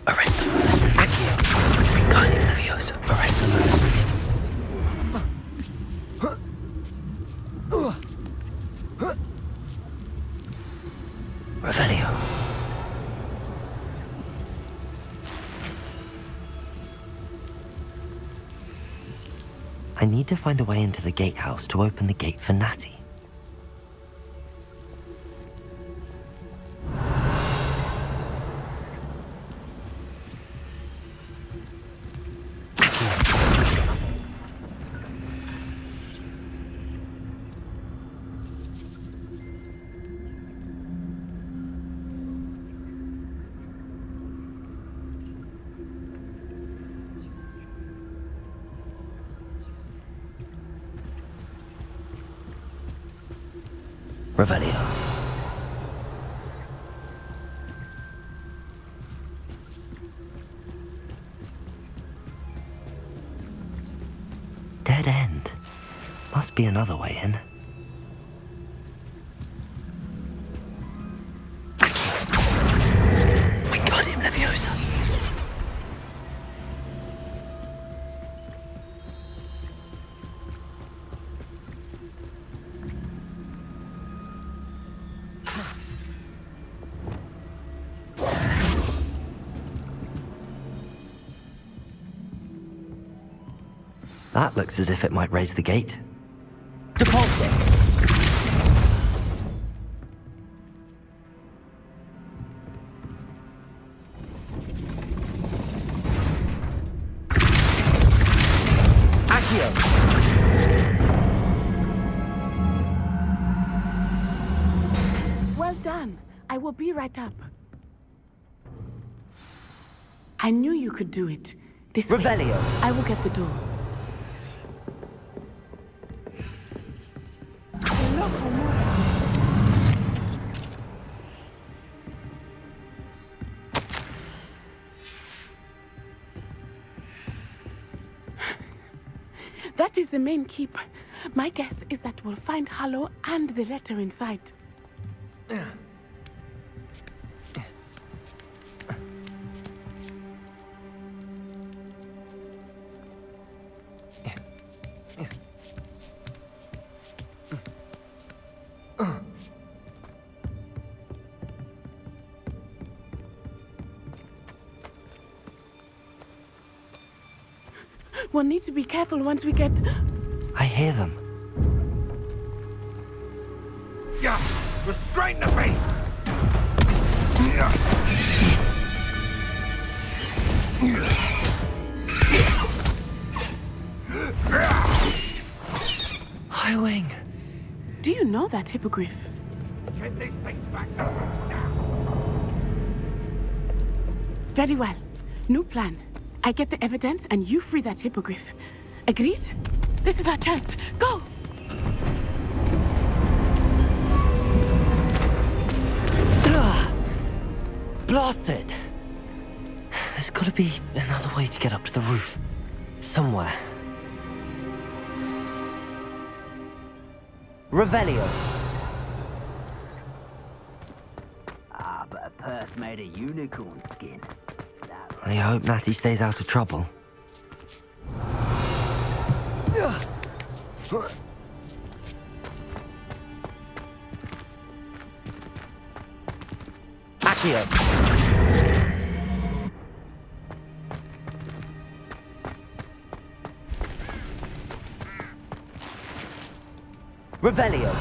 Arrest them. Accio. Wingardium Leviosa. Arrest them. Revelio. I need to find a way into the gatehouse to open the gate for Natty. Revelio. Dead end. Must be another way in. Wingardium Leviosa. That looks as if it might raise the gate. Depulso! Accio! Well done. I will be right up. I knew you could do it. This way. Revelio. I will get the door. That is the main keep. My guess is that we'll find Harlow and the letter inside. We'll need to be careful once we get... I hear them. Yeah, restrain the beast! Highwing. Do you know that hippogriff? Get these things back to now! Very well. New plan. I get the evidence and you free that hippogriff. Agreed? This is our chance. Go! Blasted! There's gotta be another way to get up to the roof. Somewhere. Revelio. Ah, but a purse made of unicorn skin. I hope Natty stays out of trouble. Accio. Revelio.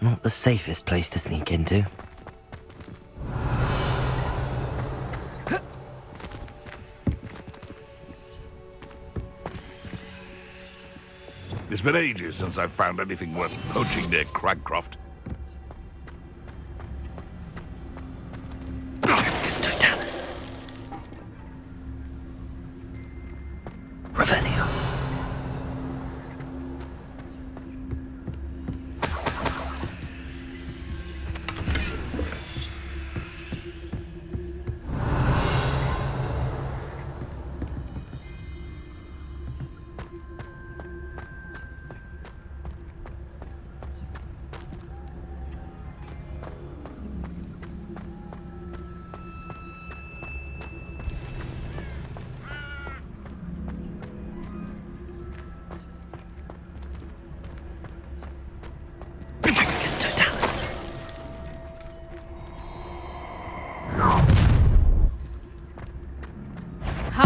Not the safest place to sneak into. It's been ages since I've found anything worth poaching near Cragcroft. Totalis. Revelio.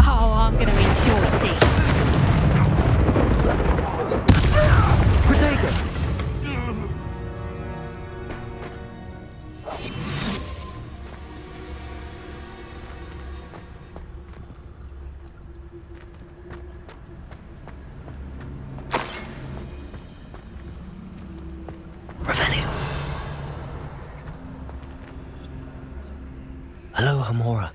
Oh, I'm gonna enjoy this. Protagus! Revelio. Hello, Hamora.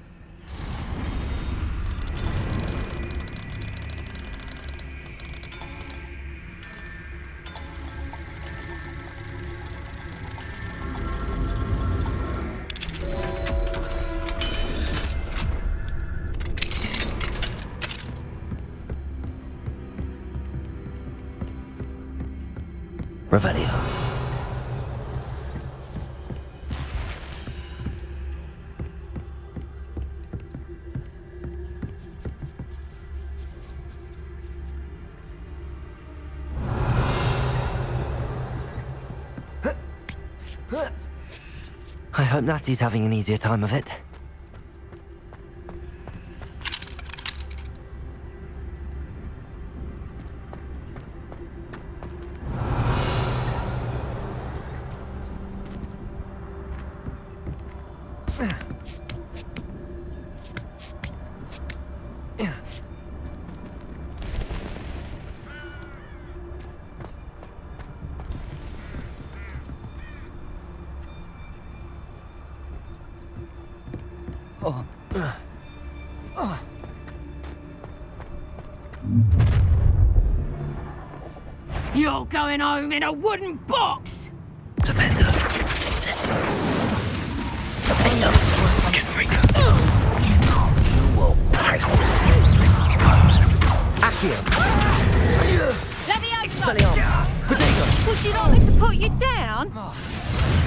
Revelio. I hope Natty's having an easier time of it. You're going home in a wooden box! Commander, it's it. The finger. Get free. You will pay. Accio. Leviosa! Expelliarmus. Prodigo. Would you like me to put you down?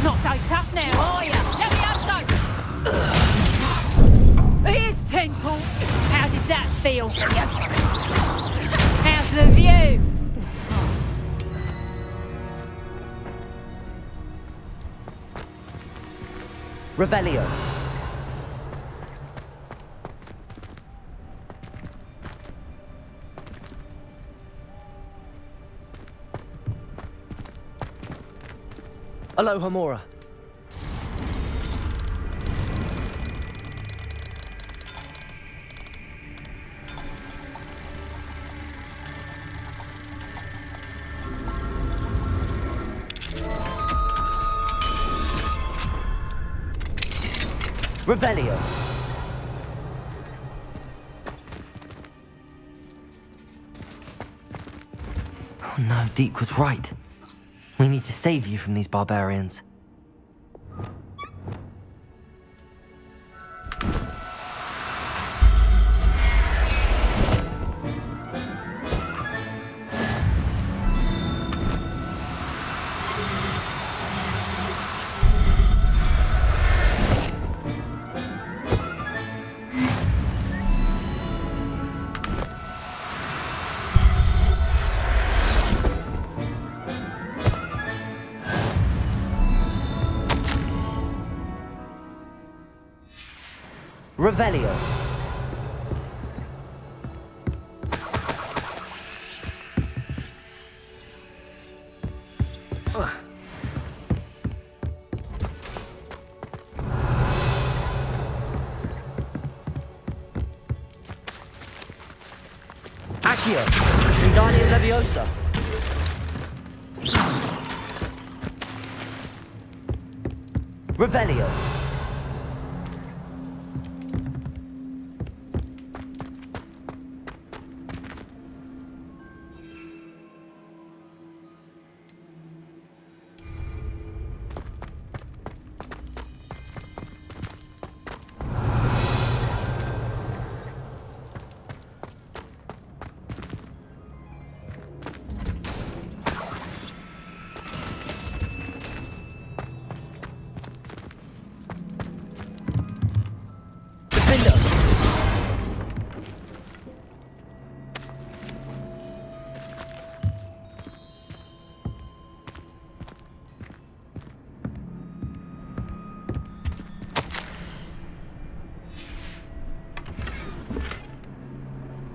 Not so tough now, are you? Leviosa! Here's Temple. How did that feel? How's the view? Revelio. Aloha Mora. Revelio. Oh no, Deke was right. We need to save you from these barbarians. Revelio. Accio. Wingardium Leviosa. Revelio.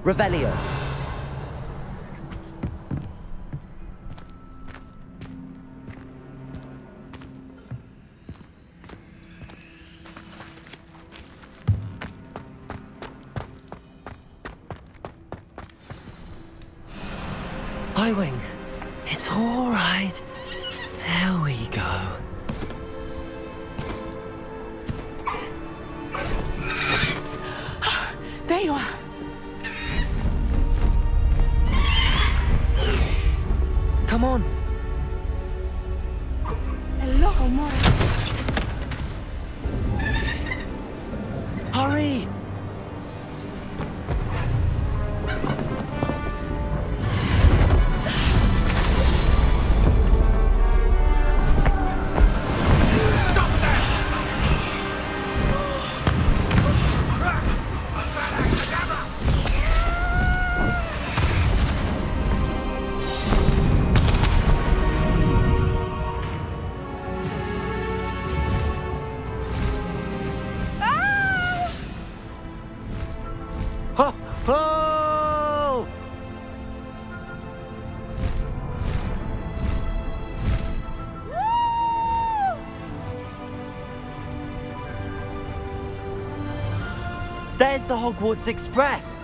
Revelio. Highwing, it's all right. There we go. There you are. Come on. Hello, Mora. Hurry. Ho! Ho! There's the Hogwarts Express.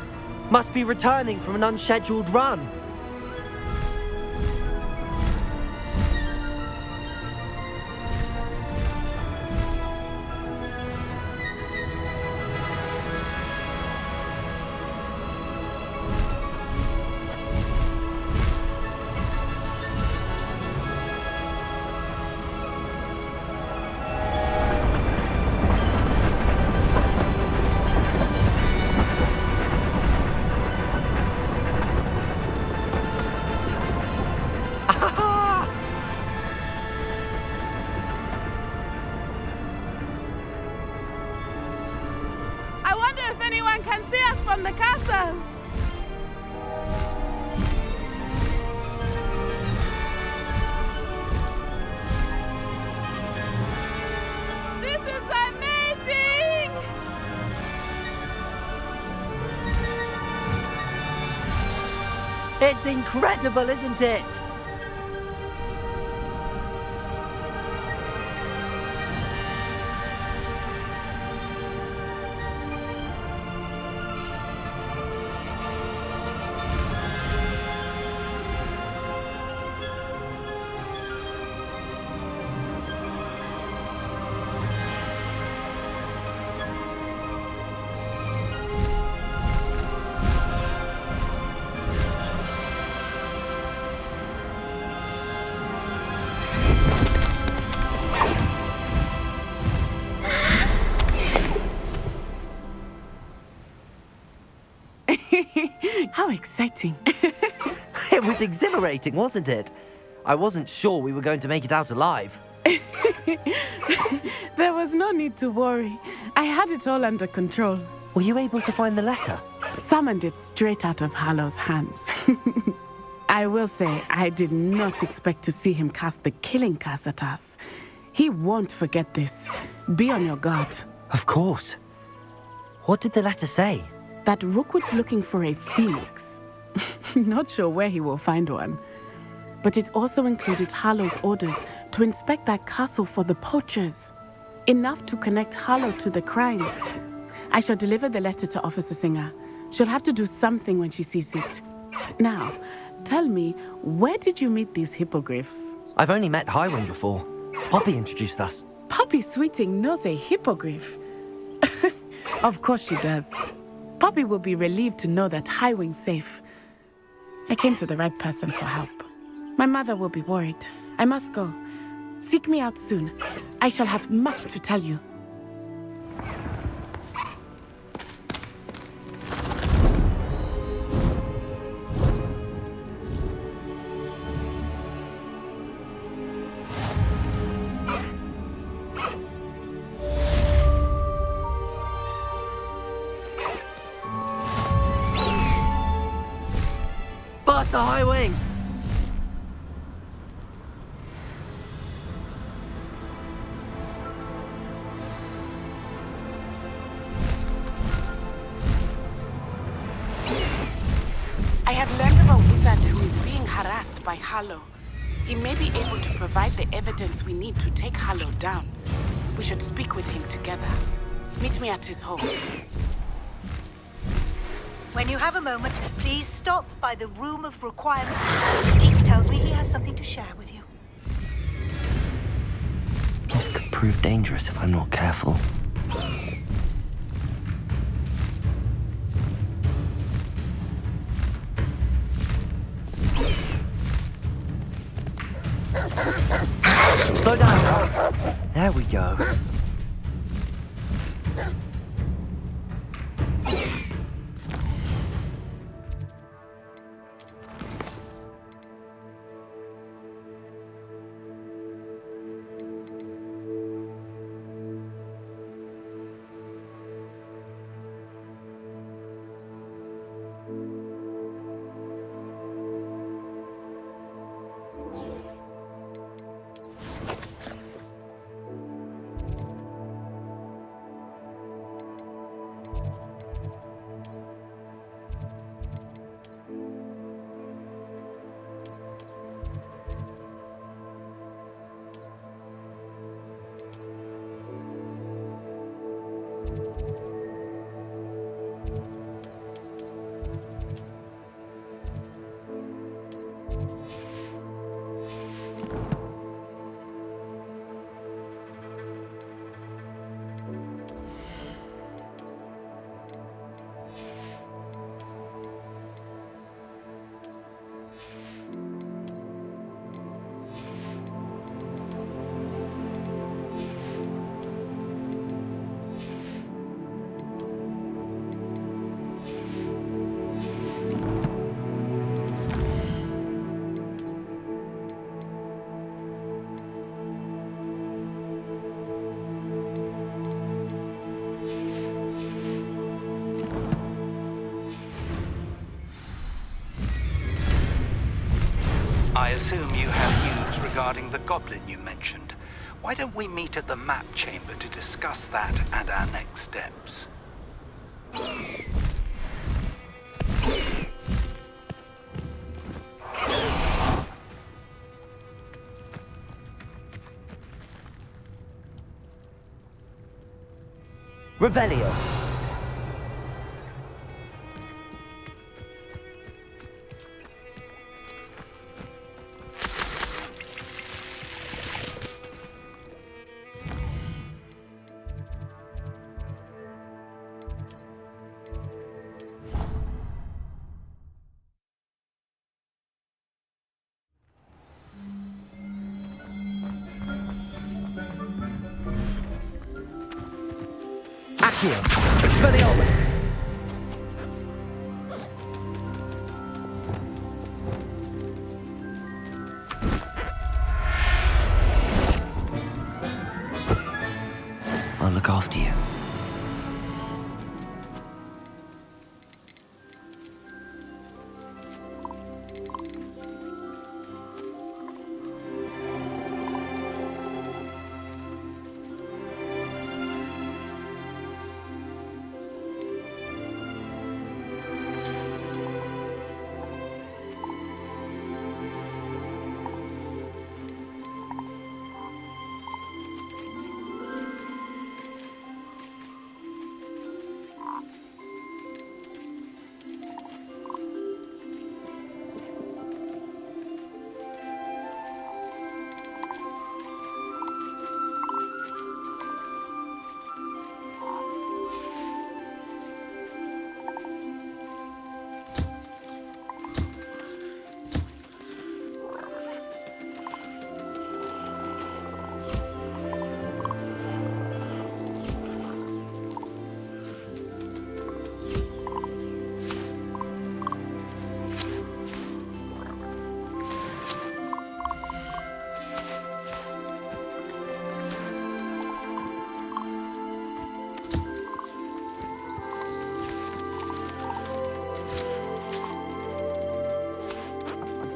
Must be returning from an unscheduled run. It's incredible, isn't it? How exciting. It was exhilarating, wasn't it? I wasn't sure we were going to make it out alive. There was no need to worry. I had it all under control. Were you able to find the letter? Summoned it straight out of Hallow's hands. I will say, I did not expect to see him cast the killing curse at us. He won't forget this. Be on your guard. Of course. What did the letter say? That Rookwood's looking for a phoenix. Not sure where he will find one. But it also included Harlow's orders to inspect that castle for the poachers. Enough to connect Harlow to the crimes. I shall deliver the letter to Officer Singer. She'll have to do something when she sees it. Now, tell me, where did you meet these hippogriffs? I've only met Highwing before. Poppy introduced us. Poppy Sweeting knows a hippogriff. Of course she does. Poppy will be relieved to know that Highwing's safe. I came to the right person for help. My mother will be worried. I must go. Seek me out soon. I shall have much to tell you. Faster, Highwing! I have learned of a wizard who is being harassed by Harlow. He may be able to provide the evidence we need to take Harlow down. We should speak with him together. Meet me at his home. When you have a moment, please stop by the Room of Requirement. Deke tells me he has something to share with you. This could prove dangerous if I'm not careful. Slow down. There we go. I assume you have news regarding the goblin you mentioned. Why don't we meet at the map chamber to discuss that and our next steps? Revelio. Accio. Expelliarmus. I'll look after you.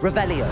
Revelio.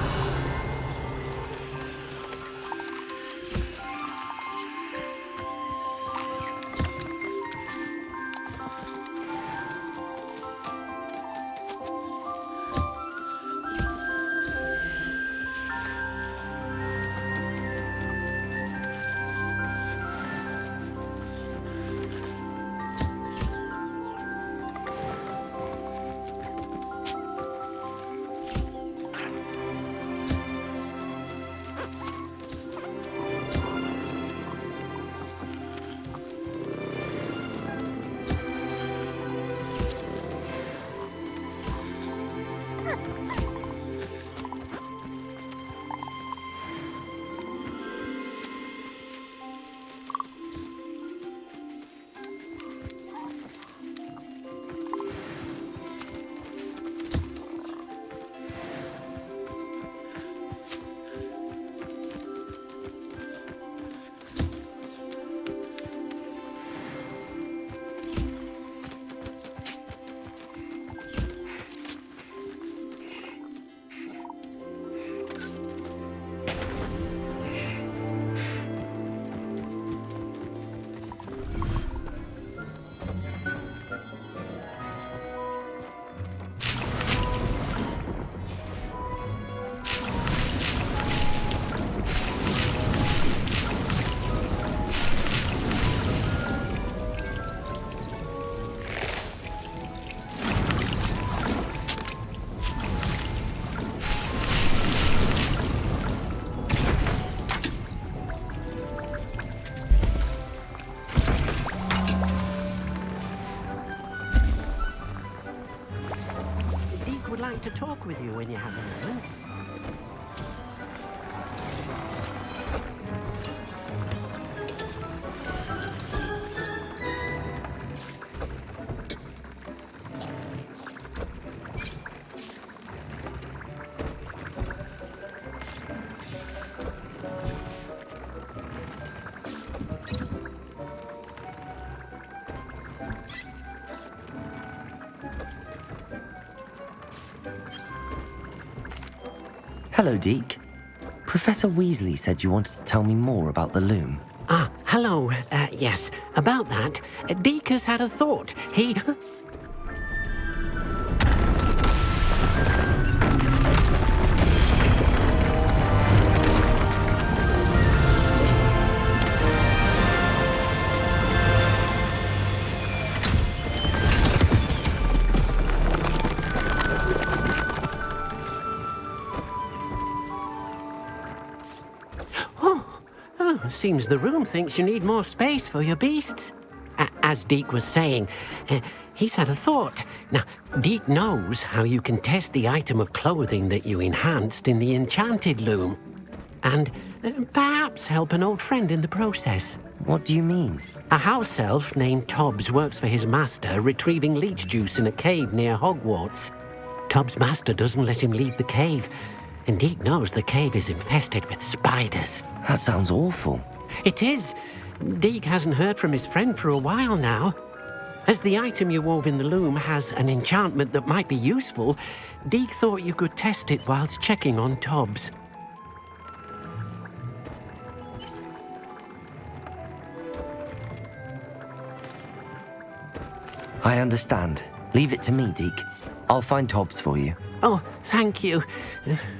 To talk with you when you have a moment. Hello, Deke. Professor Weasley said you wanted to tell me more about the loom. Ah, hello. Yes, about that. Deke has had a thought. He... Seems the room thinks you need more space for your beasts. As Deke was saying, he's had a thought. Now, Deke knows how you can test the item of clothing that you enhanced in the enchanted loom. And perhaps help an old friend in the process. What do you mean? A house elf named Tobbs works for his master, retrieving leech juice in a cave near Hogwarts. Tobbs' master doesn't let him leave the cave, and Deke knows the cave is infested with spiders. That sounds awful. It is. Deke hasn't heard from his friend for a while now. As the item you wove in the loom has an enchantment that might be useful, Deke thought you could test it whilst checking on Tobbs. I understand. Leave it to me, Deke. I'll find Tobbs for you. Oh, thank you.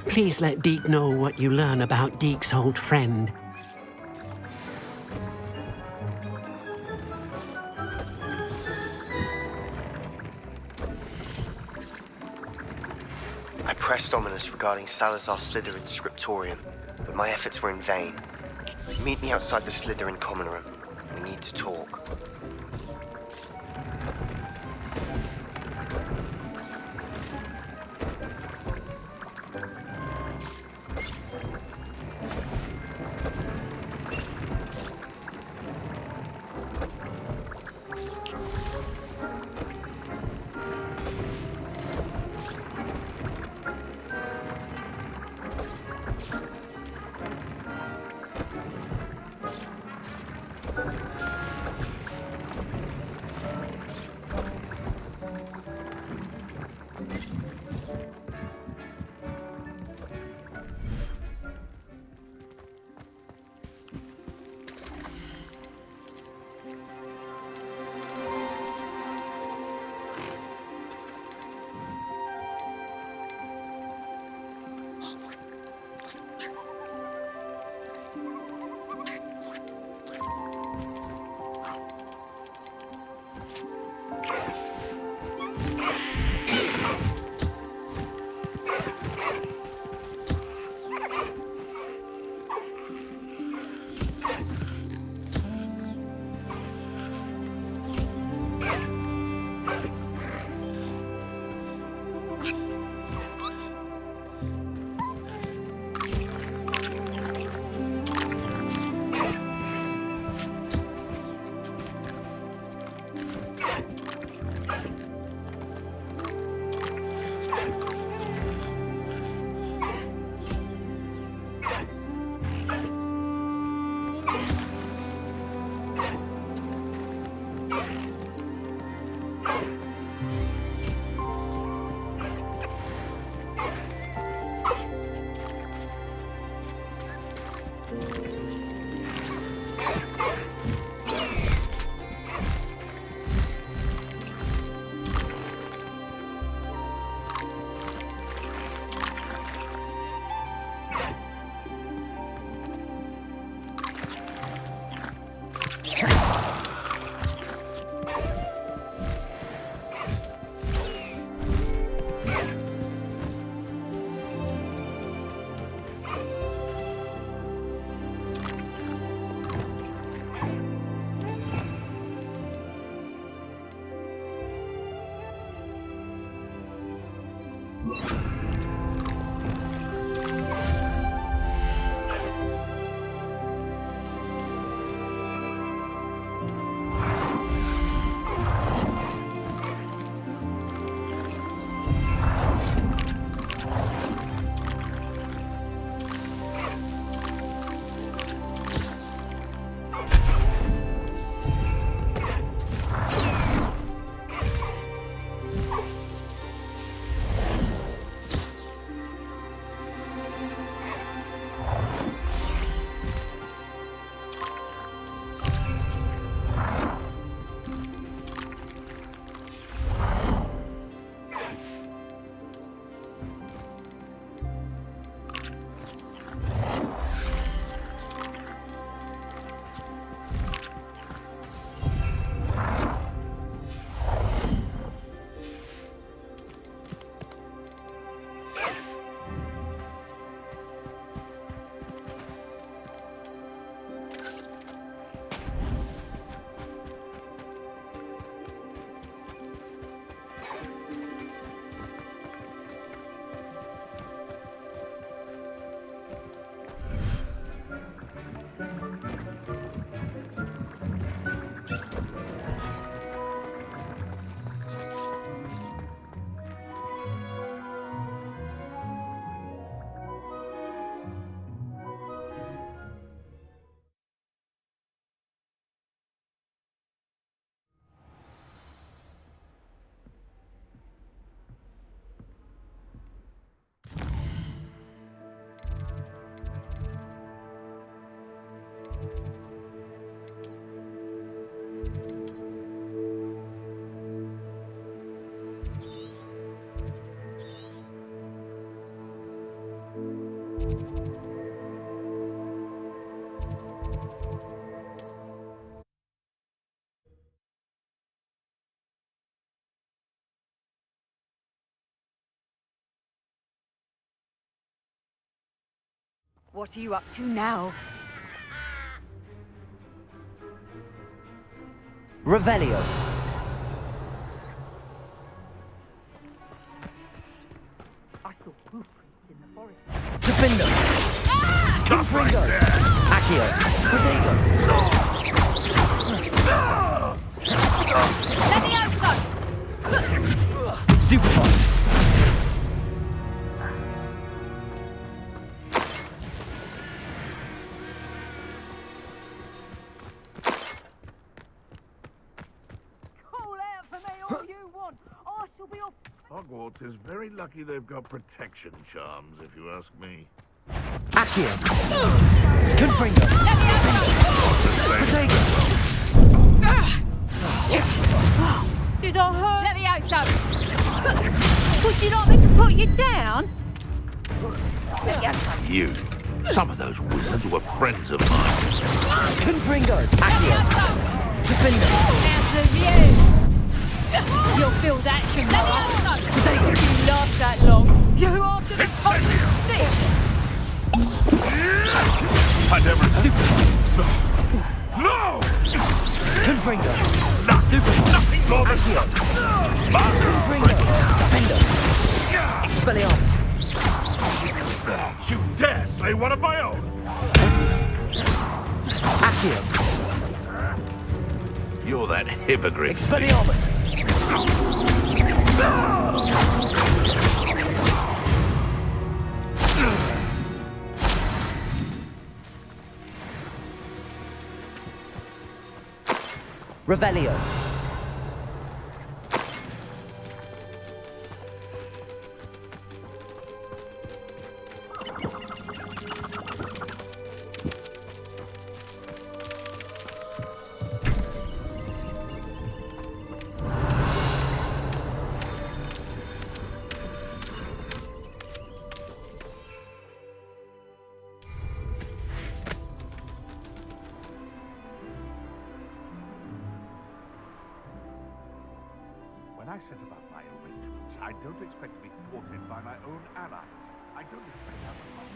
Please let Deke know what you learn about Deke's old friend. I pressed Ominous regarding Salazar Slytherin's scriptorium, but my efforts were in vain. Meet me outside the Slytherin common room. We need to talk. What are you up to now? Revelio. I saw footprints in the forest. Defender. Stop right there! Accio. Protego. Stupefy. Hogwarts is very lucky they've got protection charms, if you ask me. Accio. Confringo. Protego. Did I hurt? Let me out, son. Would you like me to put you down? Let me out, son. You. Some of those wizards were friends of mine. Confringo. Accio. Defender. Out of you. You'll feel that tomorrow. You last that long. You after the poison stick. I never... No! Confringo. Nothing more than... Confringo. Defender. Expelliarmus. You dare slay one of my own? Accio. You're that hippogriff. Expelliarmus. Revelio. When I set about my arrangements, I don't expect to be thwarted by my own allies. I don't expect to have a fight.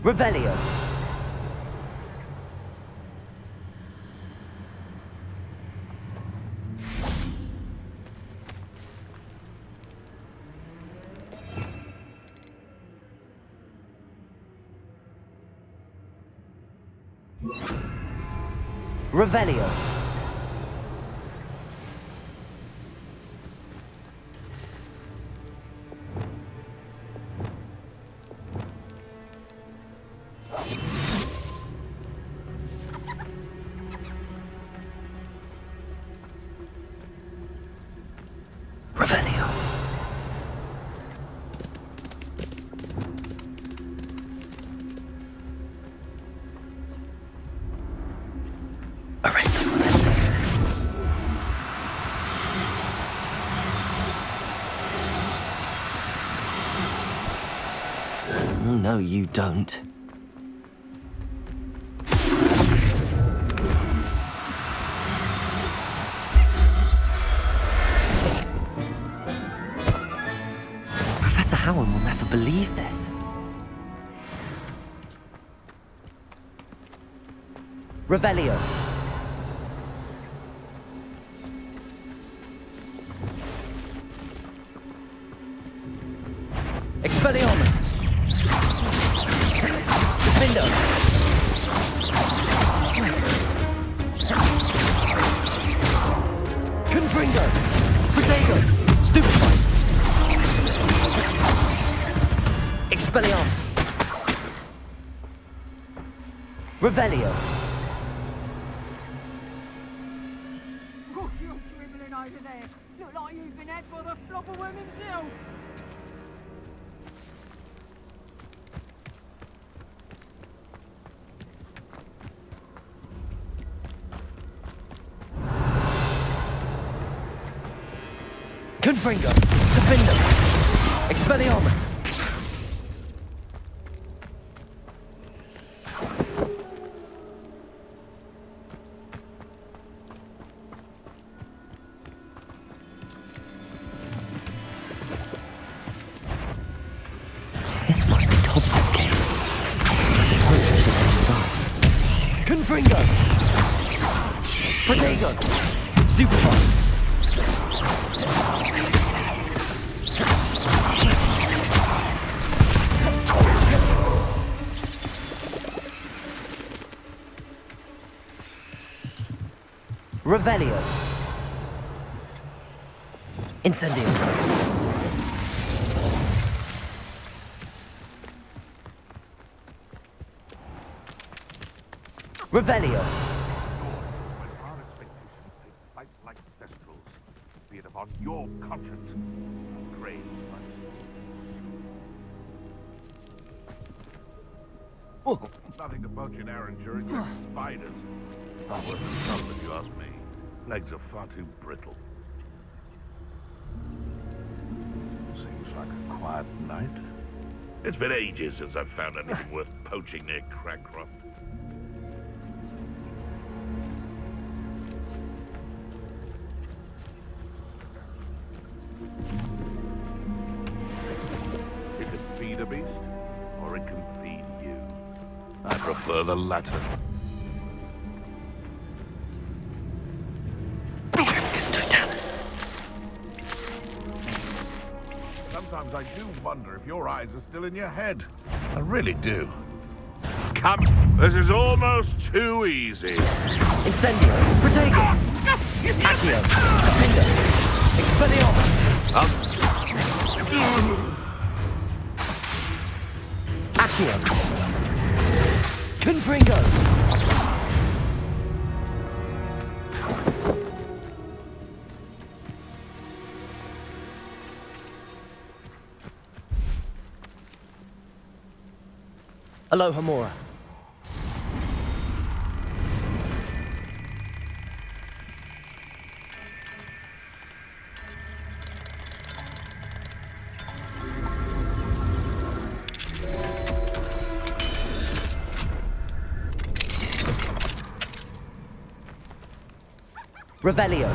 Revelio. Revelio. Revelio. Arrest them. No, you don't. Professor Howard will never believe this. Revelio. Expelliarmus. Defendo. Confringo. Protego. Stupefy. Expelliarmus. Revelio. Oh, you're dribbling over there. Look like you've been had by the flop of women himself. Confringo. Defendo. Expelliarmus. This must be Tobbs' game. As it approaches the other side. Confringo. Protego. Stupefy. Revelio. Incendio. Revelio. When our expectations take flight like thestrals, be it upon your conscience, I crave nothing to poach an Erringer and your spiders. Not worth the trouble if you ask me. Legs are far too brittle. Seems like a quiet night. It's been ages since I've found anything worth poaching near Crancroft. It can feed a beast, or it can feed you. I prefer the latter. Sometimes I do wonder if your eyes are still in your head. I really do. Come, this is almost too easy. Incendio. Protego. Accio. Defendo. Expelliarmus. Accio. Confringo. Aloha Mora. Revelio.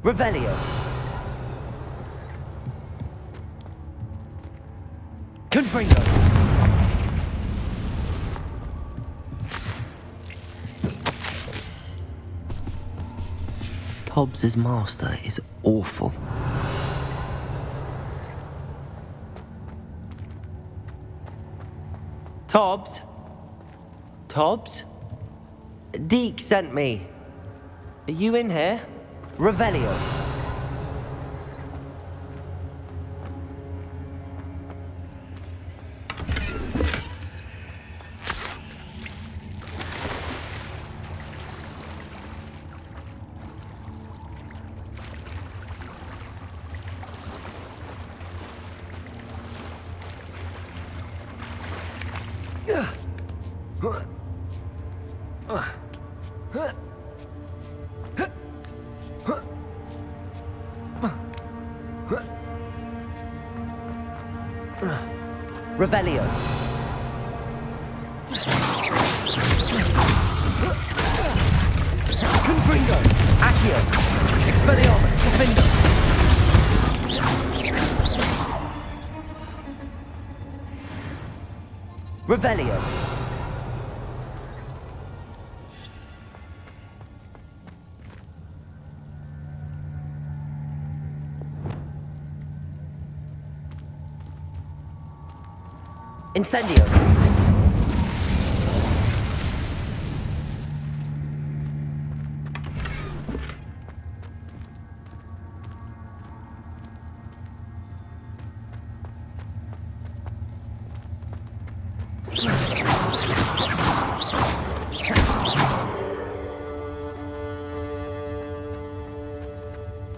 Revelio. Confringo. Tobbs' master is awful. Tobbs? Tobbs? Deke sent me. Are you in here? Revelio. Revelio. Confringo. Accio. Expelliarmus. Defendo. Revelio. Incendio.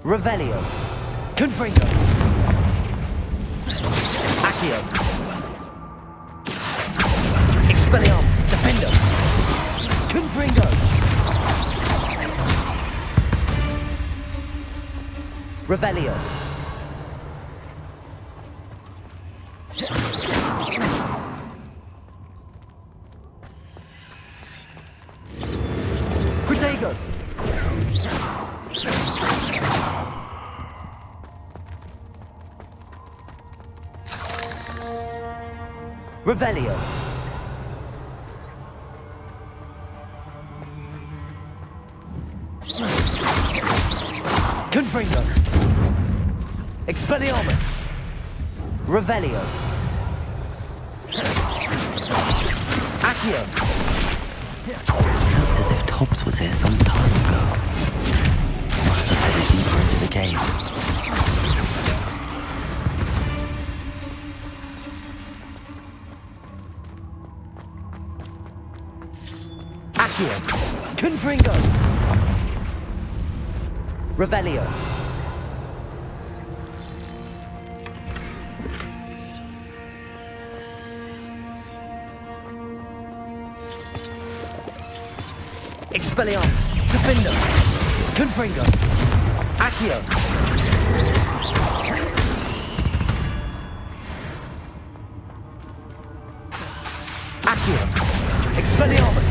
Revelio. Confringo. Accio. Expelliarmus. Defendo. Confringo. Revelio. Protego. Revelio. Confringo. Expelliarmus. Revelio. Accio. Looks as if Tobbs was here some time ago. Must have headed deeper into the cave. Accio. Confringo. Revelio. Expelliarmus. Defendo. Confringo. Accio. Accio. Expelliarmus.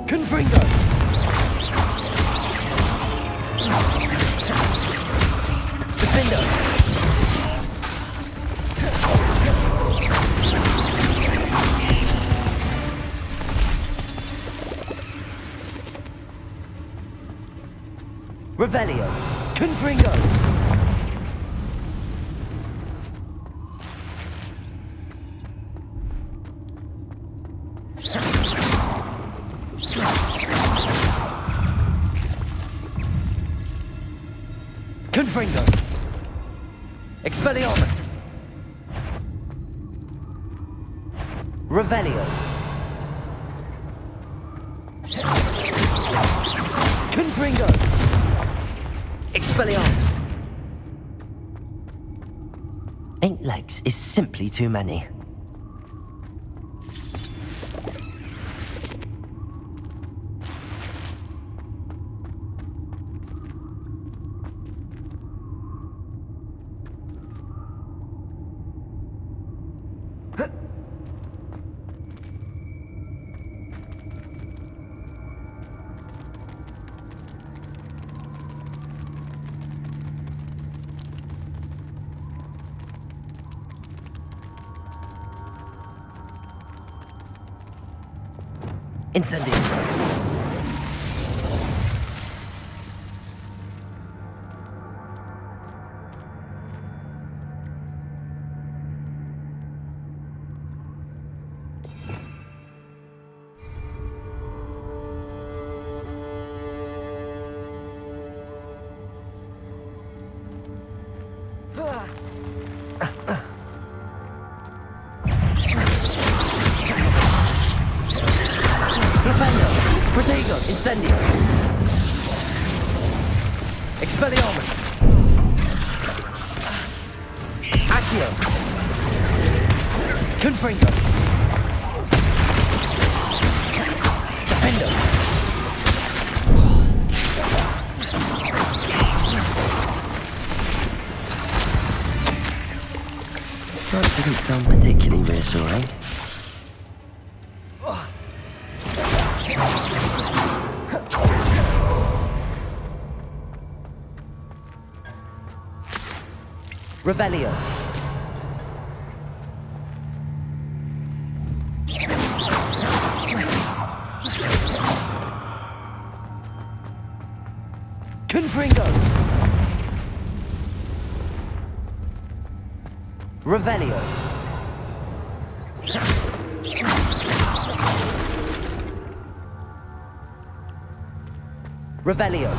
Confringo. Defendo. Revelio. Confringo. Confringo. Expelliarmus. Revelio. Confringo. Expelliarmus. 8 legs is simply too many. Incendio. Expelliarmus! Accio! Confringo! Defendo! That didn't sound particularly reassuring. Revelio. Confringo. Revelio. Revelio.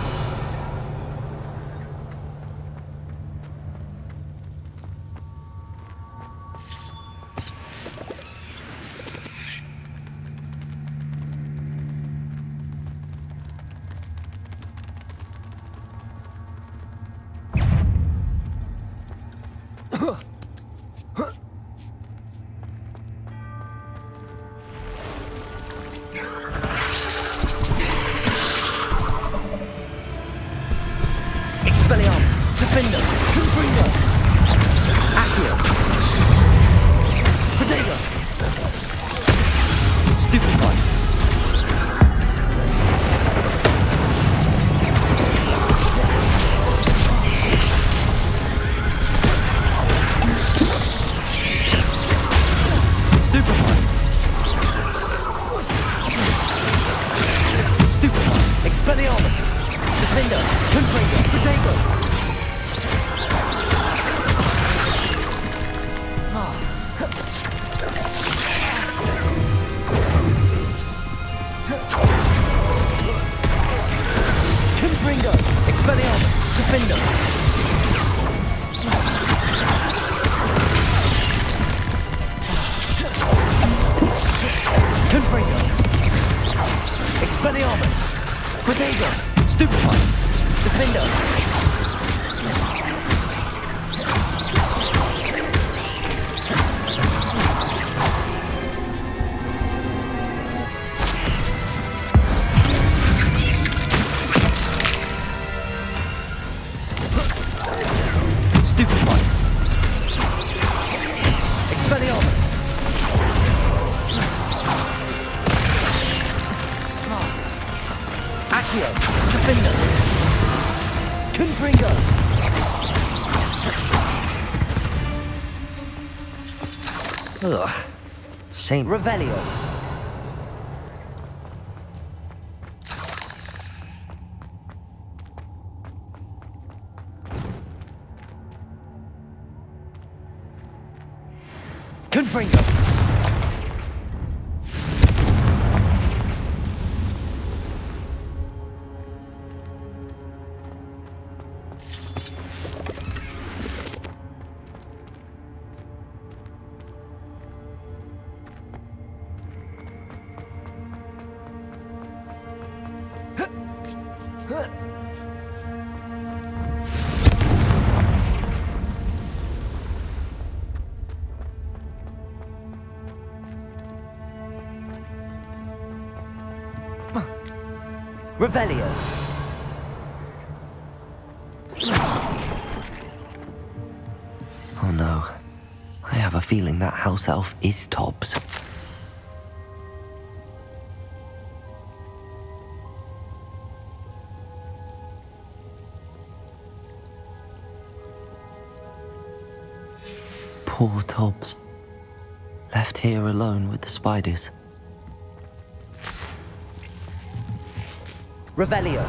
Expelliarmus, Defender, Confringo, Accio, Protego, Stupefy, Stupefy, Expelliarmus, Defender, Confringo, Protego. Confringo, Expelliarmus, Defender. Confringo, Expelliarmus, Protego, Stupefy, Defender. Stupefy. Expelliarmus. Accio, Defender. Confringo. Ugh. Shame. Revelio. Confringo. Revelio. Oh no. I have a feeling that house elf is Tobbs. Poor Tobbs. Left here alone with the spiders. Revelio.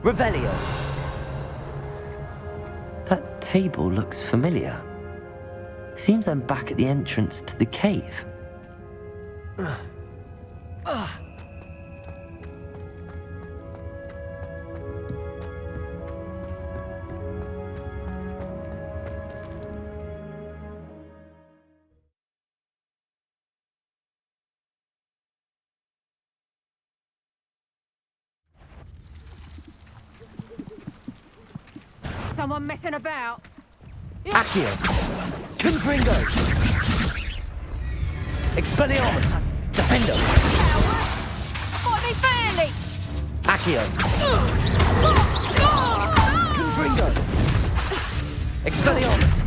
Revelio. That table looks familiar. Seems I'm back at the entrance to the cave. Someone messing about? Accio. Confringo. Expelliarmus. Defendo. What they fairly? Accio. Confringo. Expelliarmus.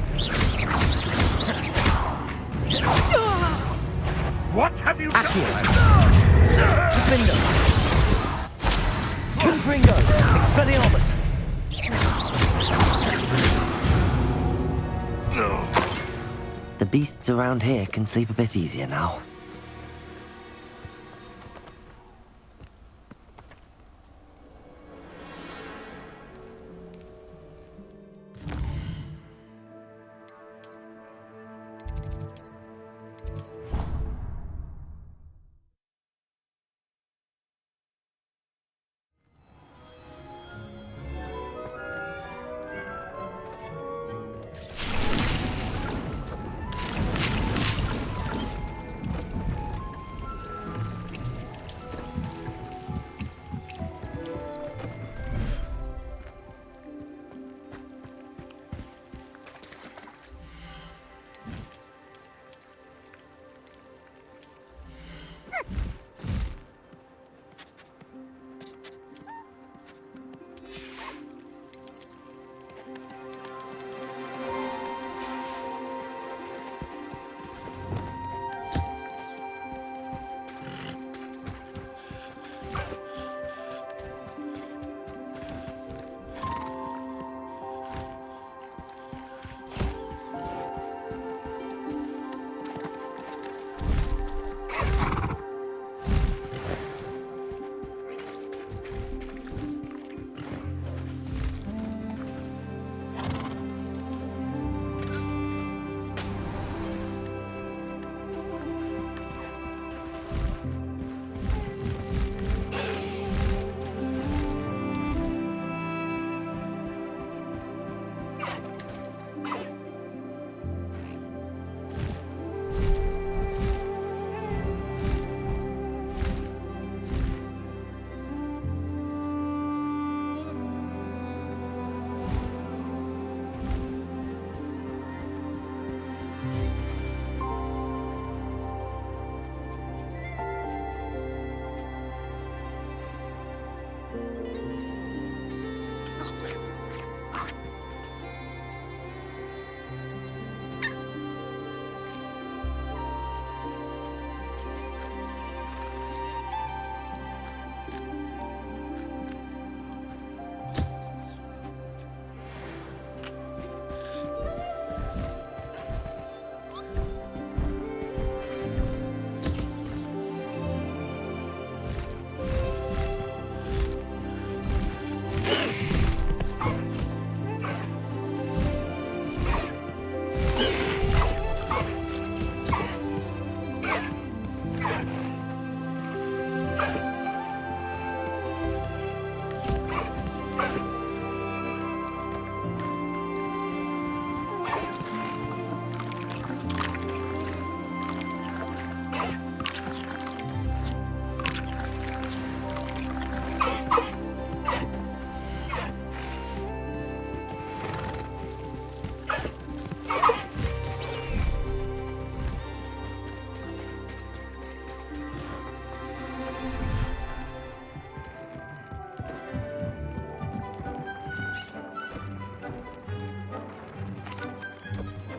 What have you Accio. done? Defendo. Confringo. Expelliarmus. The beasts around here can sleep a bit easier now.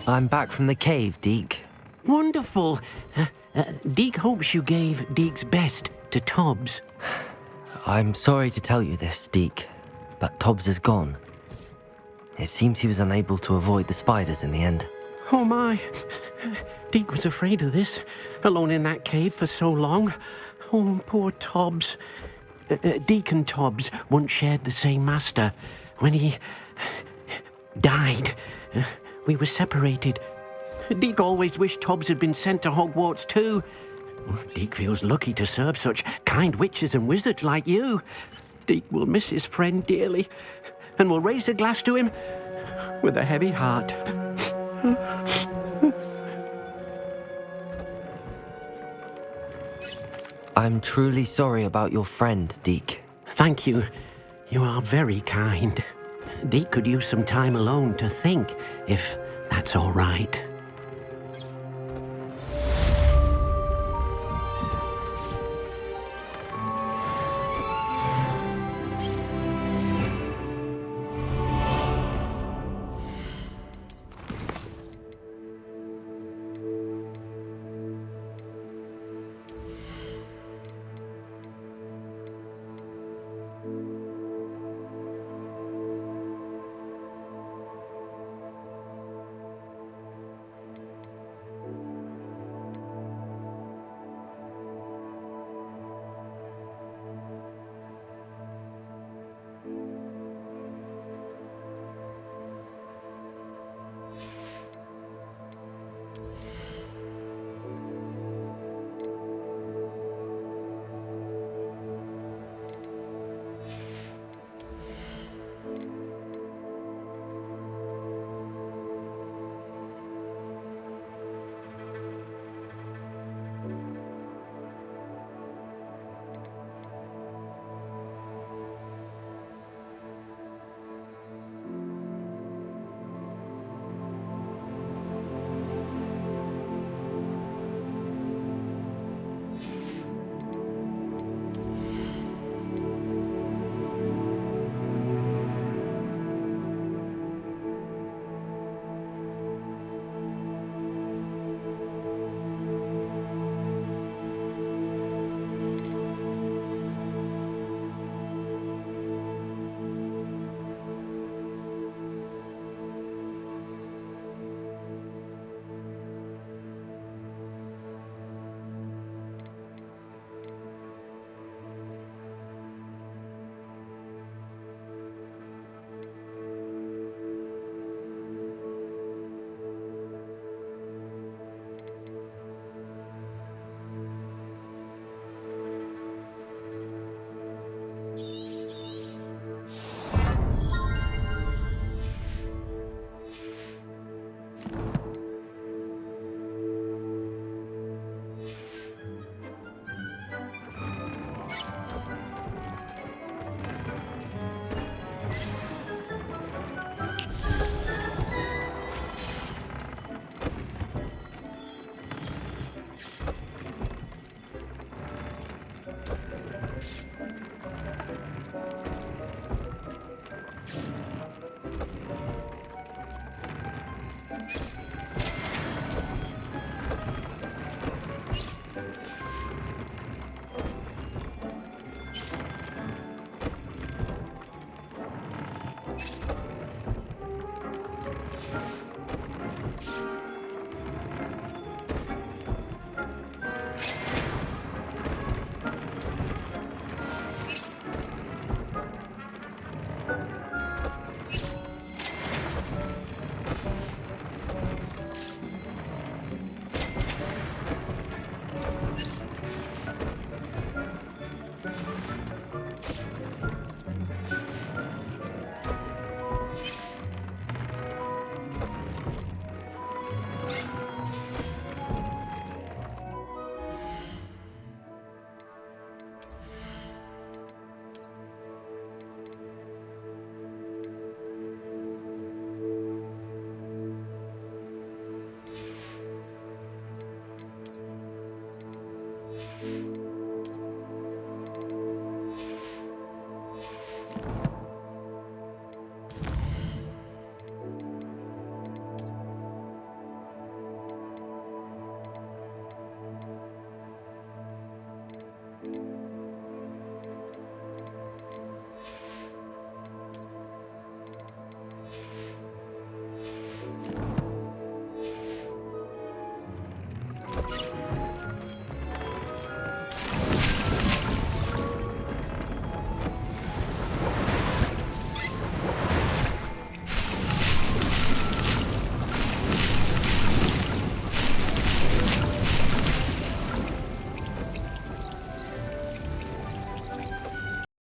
I'm back from the cave, Deke. Wonderful. Deke hopes you gave Deke's best to Tobbs. I'm sorry to tell you this, Deke, but Tobbs is gone. It seems he was unable to avoid the spiders in the end. Oh my. Deke was afraid of this, alone in that cave for so long. Oh, poor Tobbs. Deacon Tobbs once shared the same master. When he died, we were separated. Deke always wished Tobbs had been sent to Hogwarts too. Deke feels lucky to serve such kind witches and wizards like you. Deke will miss his friend dearly, and will raise a glass to him with a heavy heart. I'm truly sorry about your friend, Deke. Thank you. You are very kind. Deke could use some time alone to think, if that's all right.